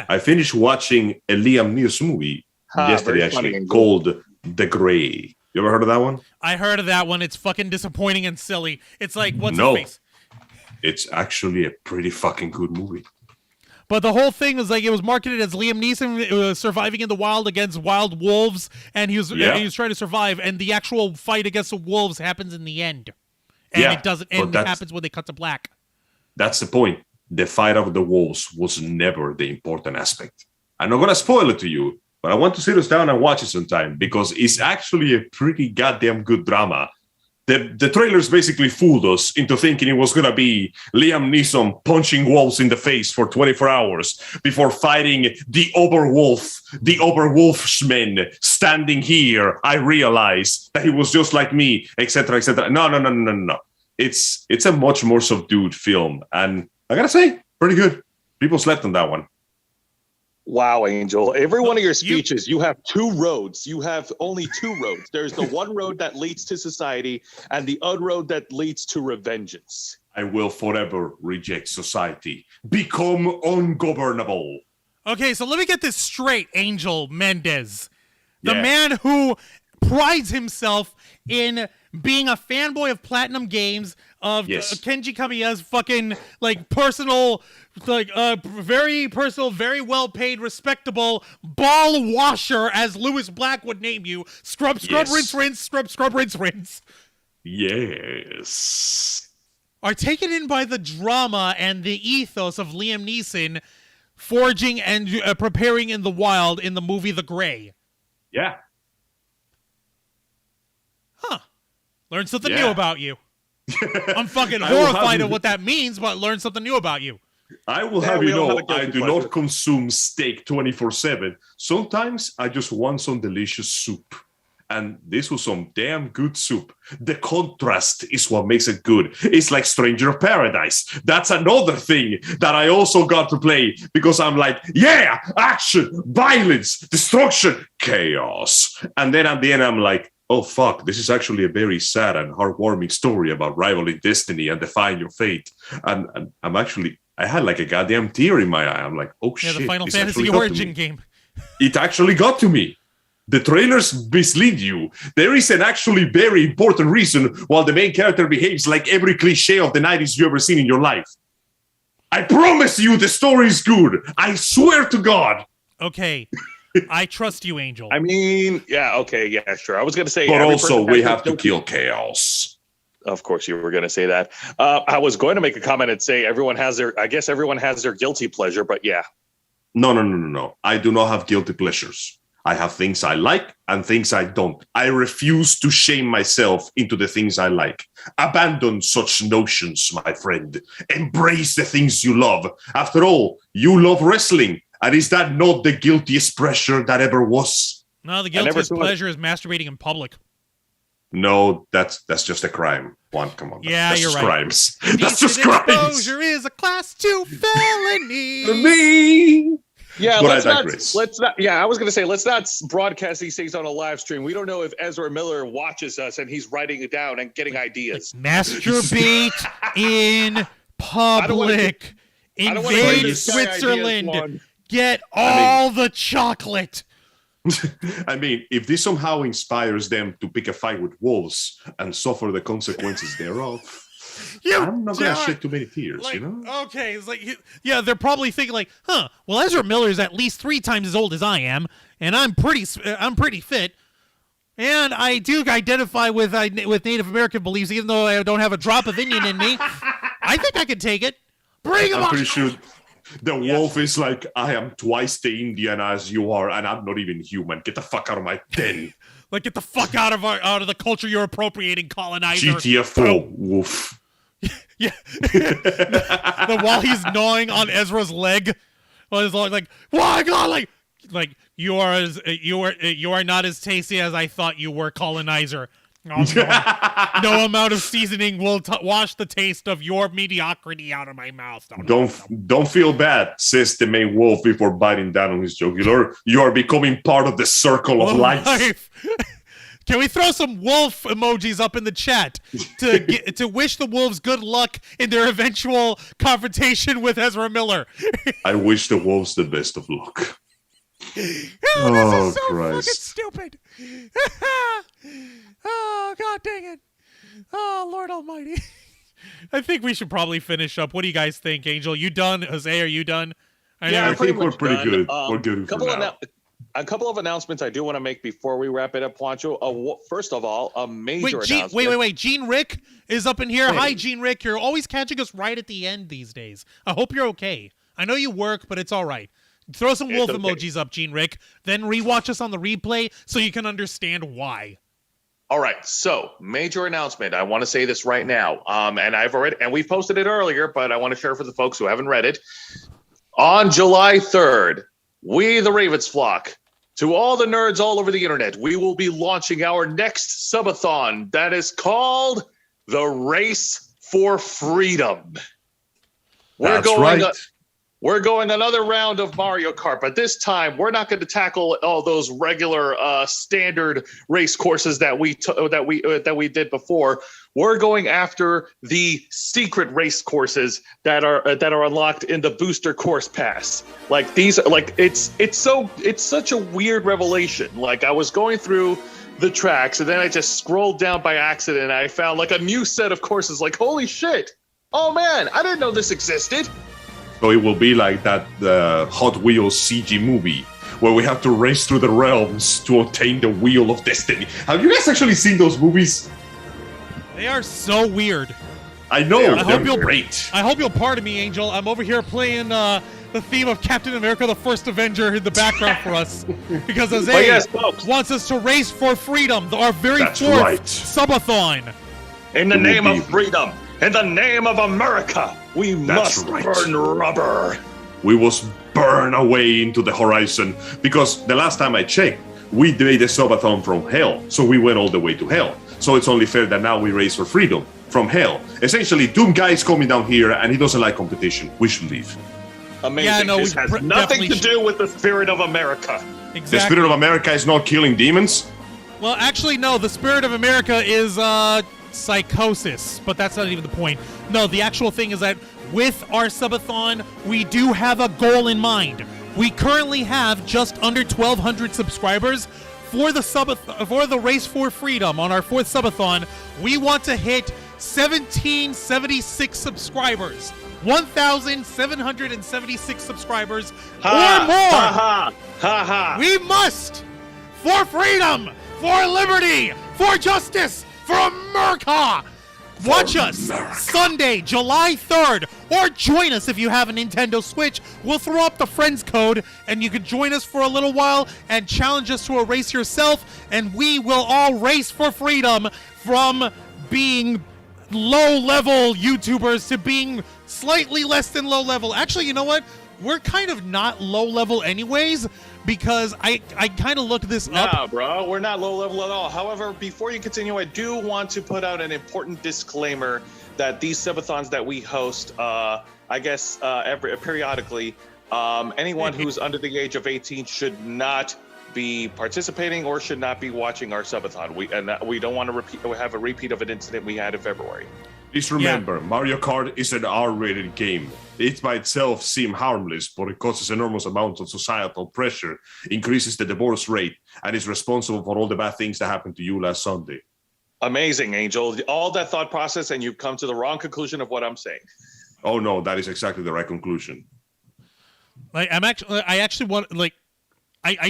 I finished watching a Liam Neeson movie yesterday, actually, called The Grey. You ever heard of that one? I heard of that one. It's fucking disappointing and silly. It's like, what's his face? It's actually a pretty fucking good movie. But the whole thing was like, it was marketed as Liam Neeson surviving in the wild against wild wolves, and he was trying to survive, and the actual fight against the wolves happens in the end. And it doesn't end. It happens when they cut to black. That's the point. The fight of the wolves was never the important aspect. I'm not going to spoil it to you, but I want to sit us down and watch it sometime, because it's actually a pretty goddamn good drama. The trailers basically fooled us into thinking it was going to be Liam Neeson punching wolves in the face for 24 hours before fighting the Oberwolfsmen standing here. I realized that he was just like me, etc., etc. No. It's a much more subdued film, and I gotta say, pretty good. People slept on that one. Wow, Angel. Every one of your speeches, you have two roads. You have only two roads. There's the one road that leads to society and the other road that leads to revengeance. I will forever reject society. Become ungovernable. Okay, so let me get this straight, Angel Mendez. The man who prides himself in being a fanboy of Platinum Games, of Kenji Kamiya's fucking, like, personal, like, very personal, very well-paid, respectable ball washer, as Lewis Black would name you. Scrub, rinse, rinse, scrub, rinse, rinse. Yes. Are taken in by the drama and the ethos of Liam Neeson forging and preparing in the wild in the movie The Grey. Yeah. Huh. Learn something new about you. I'm fucking horrified at what that means, but learn something new about you. I will have you know, I do not consume steak 24/7. Sometimes I just want some delicious soup. And this was some damn good soup. The contrast is what makes it good. It's like Stranger of Paradise. That's another thing that I also got to play, because I'm like, yeah, action, violence, destruction, chaos. And then at the end, I'm like, oh, fuck, this is actually a very sad and heartwarming story about rivaling destiny and defying your fate. And I had like a goddamn tear in my eye. I'm like, oh, shit. Yeah, the Final Fantasy origin game. It actually got to me. The trailers mislead you. There is an actually very important reason why the main character behaves like every cliche of the 90s you ever seen in your life. I promise you the story is good. I swear to God. Okay. I trust you, Angel. I mean, yeah, okay, yeah, sure. I was going to say... But also, we have to kill chaos. Of course you were going to say that. I was going to make a comment and say everyone has their guilty pleasure, but yeah. No. I do not have guilty pleasures. I have things I like and things I don't. I refuse to shame myself into the things I like. Abandon such notions, my friend. Embrace the things you love. After all, you love wrestling. And is that not the guiltiest pleasure that ever was? No, the guiltiest pleasure is masturbating in public. No, that's just a crime. Juan, come on. Yeah, that's you're just right. Crimes. That's just crimes. Exposure is a class 2 felony. Me. Yeah, but let's not. Yeah, I was going to say, let's not broadcast these things on a live stream. We don't know if Ezra Miller watches us and he's writing it down and getting ideas. Masturbate in public. Invade Switzerland. Get all the chocolate. I mean, if this somehow inspires them to pick a fight with wolves and suffer the consequences thereof, I'm not going to shed too many tears, like, you know? Okay, it's like, yeah, they're probably thinking like, well, Ezra Miller is at least 3 times as old as I am, and I'm pretty fit, and I do identify with Native American beliefs, even though I don't have a drop of Indian in me. I think I can take it. Bring him on. I'm pretty sure the wolf is like, I am twice the Indian as you are, and I'm not even human. Get the fuck out of my den. Like, get the fuck out of the culture you're appropriating, colonizer. GTFO, woof. Yeah. Then while he's gnawing on Ezra's leg, he's like, "Why God? Like you are not as tasty as I thought you were, colonizer. No amount of seasoning will wash the taste of your mediocrity out of my mouth." Don't feel bad, says the main wolf before biting down on his jugular. You are becoming part of the circle of life. Can we throw some wolf emojis up in the chat to wish the wolves good luck in their eventual confrontation with Ezra Miller? I wish the wolves the best of luck. This is so Christ. fucking stupid. Oh, God dang it. Oh, Lord Almighty. I think we should probably finish up. What do you guys think, Angel? You done? Jose, are you done? I think we're pretty good. We're good for now. A couple of announcements I do want to make before we wrap it up, Juancho. First of all, a major announcement. Wait. Gene Rick is up in here. Hi, Gene Rick. You're always catching us right at the end these days. I hope you're okay. I know you work, but it's all right. Throw some wolf emojis up, Gene Rick. Then rewatch us on the replay so you can understand why. All right. So, major announcement. I want to say this right now. And we've posted it earlier, but I want to share it for the folks who haven't read it. On July 3rd, we, the Ravens flock, to all the nerds all over the internet, we will be launching our next subathon that is called the Race for Freedom. We're going another round of Mario Kart, but this time we're not going to tackle all those regular standard race courses that we did before. We're going after the secret race courses that are unlocked in the booster course pass. Like these, like it's such a weird revelation. Like I was going through the tracks and then I just scrolled down by accident and I found like a new set of courses. Like, holy shit! Oh man, I didn't know this existed. So it will be like that Hot Wheels CG movie where we have to race through the realms to obtain the Wheel of Destiny. Have you guys actually seen those movies? They are so weird. I know, they're great. I hope you'll pardon me, Angel. I'm over here playing the theme of Captain America, the First Avenger in the background for us. Because Jose wants us to race for freedom, our very fourth subathon. In the name of freedom, in the name of America, we must burn rubber. We must burn away into the horizon. Because the last time I checked, we did a subathon from hell. So we went all the way to hell. So it's only fair that now we race for freedom from hell. Essentially, Doom Guy is coming down here and he doesn't like competition. We should leave. Amazing. Yeah, no, this has nothing to do with the spirit of America. Exactly. The spirit of America is not killing demons? Well, actually, no. The spirit of America is psychosis, but that's not even the point. No, the actual thing is that with our subathon, we do have a goal in mind. We currently have just under 1,200 subscribers. For the Race for Freedom on our fourth subathon, we want to hit 1,776 subscribers. 1,776 subscribers or more. We must, for freedom, for liberty, for justice, for America. Watch us Sunday, July 3rd, or join us if you have a Nintendo Switch. We'll throw up the friends code, and you can join us for a little while and challenge us to a race yourself, and we will all race for freedom from being low-level YouTubers to being slightly less than low-level. Actually, you know what? We're kind of not low-level anyways, because I kind of looked this up. Nah, bro, we're not low level at all. However, before you continue, I do want to put out an important disclaimer that these subathons that we host, periodically, anyone who's under the age of 18 should not be participating or should not be watching our subathon. We don't want to have a repeat of an incident we had in February. Please remember, Mario Kart is an R-rated game. It by itself seems harmless, but it causes enormous amounts of societal pressure, increases the divorce rate, and is responsible for all the bad things that happened to you last Sunday. Amazing, Angel. All that thought process, and you've come to the wrong conclusion of what I'm saying. Oh no, that is exactly the right conclusion. I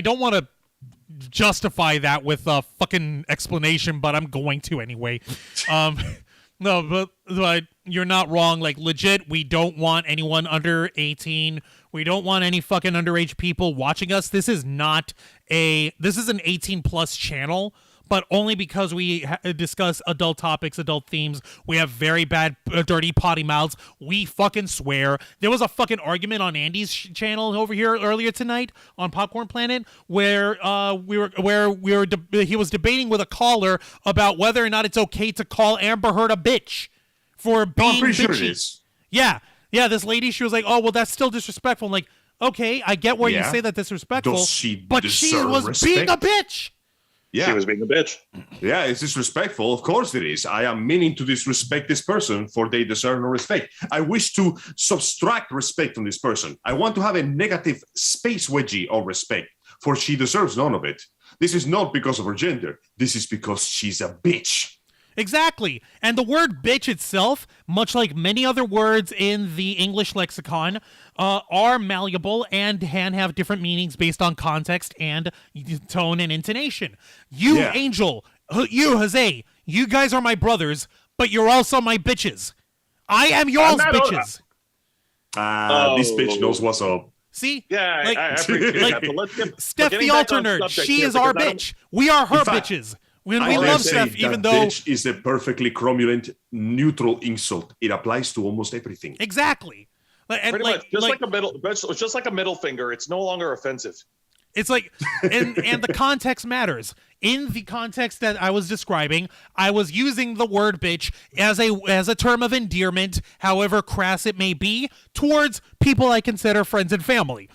don't want to justify that with a fucking explanation, but I'm going to anyway. No, but you're not wrong. Like, legit, we don't want anyone under 18. We don't want any fucking underage people watching us. This is an 18 plus channel, but only because we discuss adult topics, adult themes. We have very bad, dirty potty mouths. We fucking swear. There was a fucking argument on Andy's channel over here earlier tonight on Popcorn Planet where he was debating with a caller about whether or not it's okay to call Amber Heard a bitch for being I'm pretty bitchy. sure it is. Yeah, this lady, she was like, "Oh, well, that's still disrespectful." I'm like, okay, I get where you say that disrespectful, Does she but she deserve was respect? being a bitch. Yeah. She was being a bitch. Yeah, it's disrespectful. Of course it is. I am meaning to disrespect this person for they deserve no respect. I wish to subtract respect from this person. I want to have a negative space wedgie of respect, for she deserves none of it. This is not because of her gender. This is because she's a bitch. Exactly. And the word bitch itself, much like many other words in the English lexicon, are malleable and can have different meanings based on context and tone and intonation. You, Angel, you, Jose, you guys are my brothers, but you're also my bitches. I am y'all's bitches. This bitch knows what's up. See? Yeah, like, I appreciate that. But let's get Steph the Alternerd, she is our bitch. We are her bitches. When we love Steph, even though bitch is a perfectly cromulent, neutral insult. It applies to almost everything. Exactly. And pretty much, just like a middle finger. It's no longer offensive. It's like, and the context matters. In the context that I was describing, I was using the word bitch as a term of endearment, however crass it may be, towards people I consider friends and family.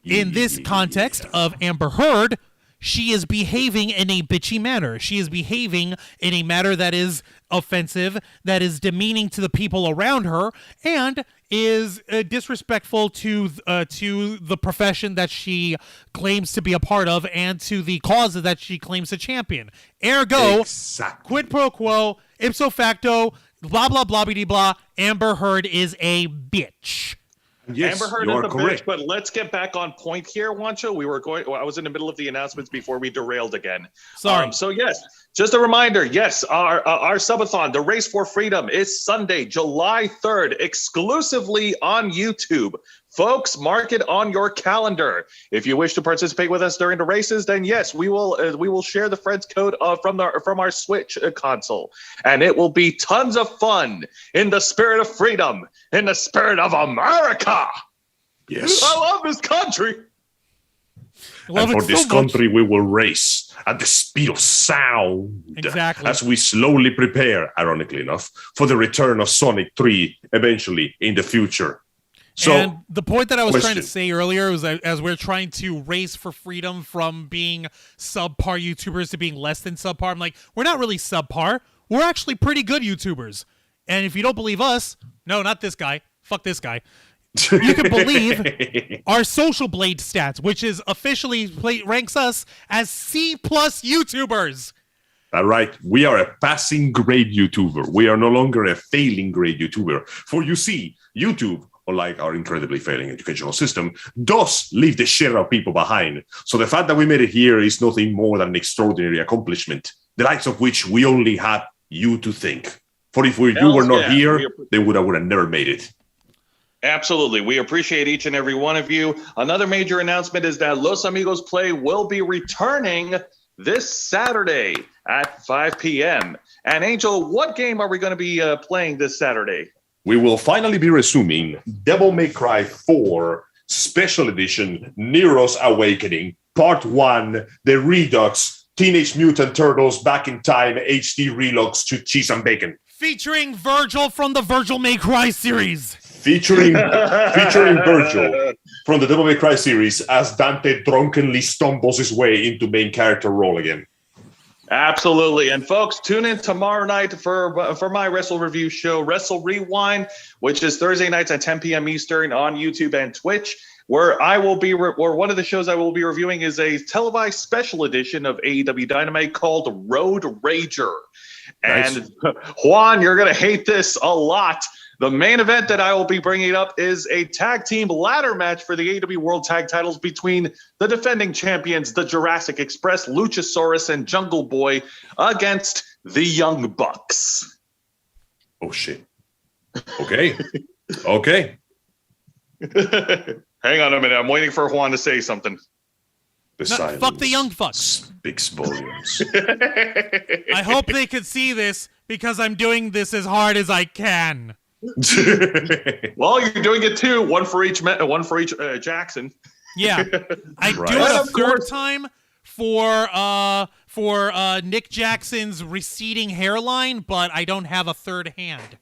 In this context of Amber Heard, she is behaving in a bitchy manner. She is behaving in a manner that is offensive, that is demeaning to the people around her, and is disrespectful to the profession that she claims to be a part of and to the causes that she claims to champion. Ergo, quid pro quo, ipso facto, blah, blah, blah, blah, blah, Amber Heard is a bitch. Yes, Amber Heard you is are a correct. bitch, but let's get back on point here, Juancho. I was in the middle of the announcements before we derailed again. Sorry. So yes, just a reminder. Yes, our subathon, the Race for Freedom, is Sunday, July 3rd, exclusively on YouTube. Folks, mark it on your calendar. If you wish to participate with us during the races, then yes, we will share the friends code from our Switch console, and it will be tons of fun in the spirit of freedom, in the spirit of America. Yes, I love this country. And for this country, we will race at the speed of sound. Exactly. As we slowly prepare, ironically enough, for the return of Sonic 3 eventually in the future. So, and the point that I was trying to say earlier was that as we're trying to race for freedom from being subpar YouTubers to being less than subpar, I'm like, we're not really subpar. We're actually pretty good YouTubers. And if you don't believe us, no, not this guy. Fuck this guy. You can believe our Social Blade stats, which is officially ranks us as C+ YouTubers. All right, we are a passing grade YouTuber. We are no longer a failing grade YouTuber. For you see, YouTube, unlike our incredibly failing educational system, does leave the shit out of people behind. So the fact that we made it here is nothing more than an extraordinary accomplishment, the likes of which we only have you to thank. For if you were not here, they would have never made it. Absolutely. We appreciate each and every one of you. Another major announcement is that Los Amigos Play will be returning this Saturday at 5 p.m. And Angel, what game are we going to be playing this Saturday? We will finally be resuming Devil May Cry 4 Special Edition Nero's Awakening Part 1, The Redux, Teenage Mutant Turtles Back in Time HD Relux to Cheese and Bacon. Featuring Virgil from the Virgil May Cry series. Featuring Virgil from the Devil May Cry series as Dante drunkenly stumbles his way into main character role again. Absolutely. And folks, tune in tomorrow night for my Wrestle Review show, Wrestle Rewind, which is Thursday nights at 10 p.m. Eastern on YouTube and Twitch, where I will be, or one of the shows I will be reviewing is a televised special edition of AEW Dynamite called Road Rager. Nice. And Juan, you're going to hate this a lot. The main event that I will be bringing up is a tag team ladder match for the AEW World Tag Titles between the defending champions, the Jurassic Express, Luchasaurus, and Jungle Boy against the Young Bucks. Oh, shit. Okay. Okay. Hang on a minute. I'm waiting for Juan to say something. The No, silence fuck the young fucks. speaks volumes. I hope they could see this because I'm doing this as hard as I can. Well, you're doing it too. One for each Jackson. Yeah, I Right. do it And a of third course- time for Nick Jackson's receding hairline, but I don't have a third hand.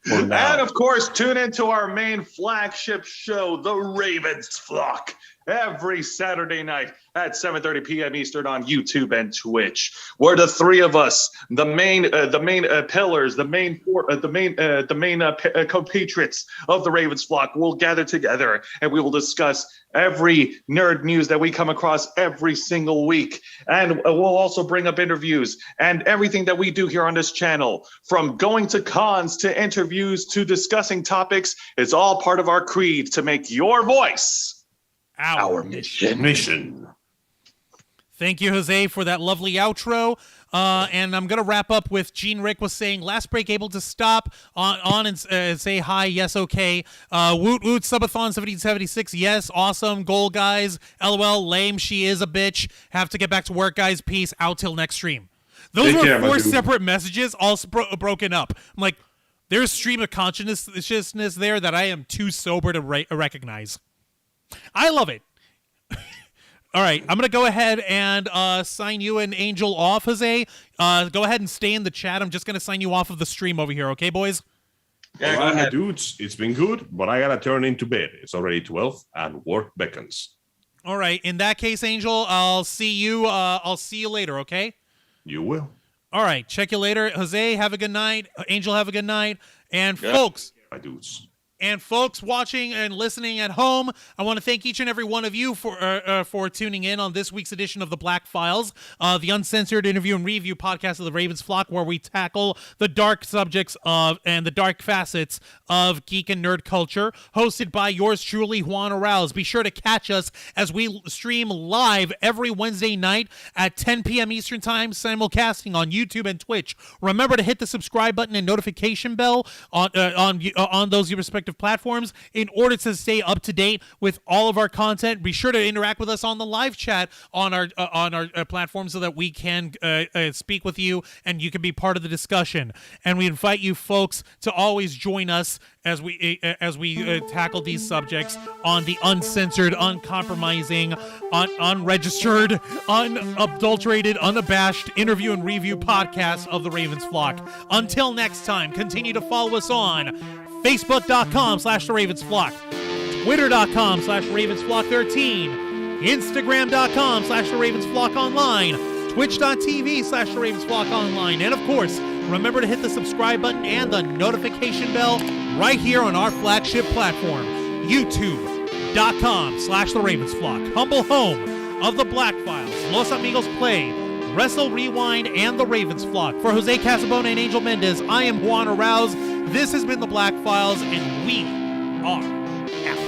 For now. And of course, tune into our main flagship show, The Ravens Flock, every Saturday night at 7:30 p.m. Eastern on YouTube and Twitch, where the three of us, the main pillars, the main compatriots of the Ravens Flock, will gather together and we will discuss every nerd news that we come across every single week, and we'll also bring up interviews and everything that we do here on this channel, from going to cons to interviews to discussing topics. It's all part of our creed to make your voice our mission. Thank you, Jose, for that lovely outro. And I'm going to wrap up with Gene Rick was saying, last break able to stop on and say hi. Yes, okay. Woot Woot Subathon 1776. Yes, awesome. Goal, guys. LOL, lame. She is a bitch. Have to get back to work, guys. Peace. Out till next stream. Those Take were care, my 4 dude. separate messages, all broken up. I'm like, there's stream of consciousness there that I am too sober to recognize. I love it. All right, I'm going to go ahead and sign you and Angel off, Jose. Go ahead and stay in the chat. I'm just going to sign you off of the stream over here, okay, boys? Yeah, All go right, my ahead. dudes, it's been good, but I gotta turn into bed. It's already 12 and work beckons. All right, in that case, Angel, I'll see you later, okay? You will. All right, check you later. Jose, have a good night. Angel, have a good night. And Yeah. folks watching and listening at home, I want to thank each and every one of you for tuning in on this week's edition of the Black Files, the uncensored interview and review podcast of the Ravens Flock, where we tackle the dark subjects of and the dark facets of geek and nerd culture, hosted by yours truly, Juan Arauz. Be sure to catch us as we stream live every Wednesday night at 10 p.m. Eastern Time, simulcasting on YouTube and Twitch. Remember to hit the subscribe button and notification bell on those respective platforms in order to stay up to date with all of our content. Be sure to interact with us on the live chat on our platform so that we can speak with you and you can be part of the discussion. And we invite you folks to always join us as we tackle these subjects on the uncensored, uncompromising, unregistered, unadulterated, unabashed interview and review podcast of the Ravens Flock. Until next time, continue to follow us on Facebook.com/TheRavensFlock, Twitter.com/RavensFlock13, Instagram.com/TheRavensFlockOnline, Twitch.tv/TheRavensFlockOnline, and of course, remember to hit the subscribe button and the notification bell right here on our flagship platform, YouTube.com/TheRavensFlock, humble home of the Black Files, Los Amigos Play, Wrestle Rewind, and the Ravens Flock. For Jose Casabona and Angel Mendez, I am Juan Arauz. This has been the Black Files, and we are out.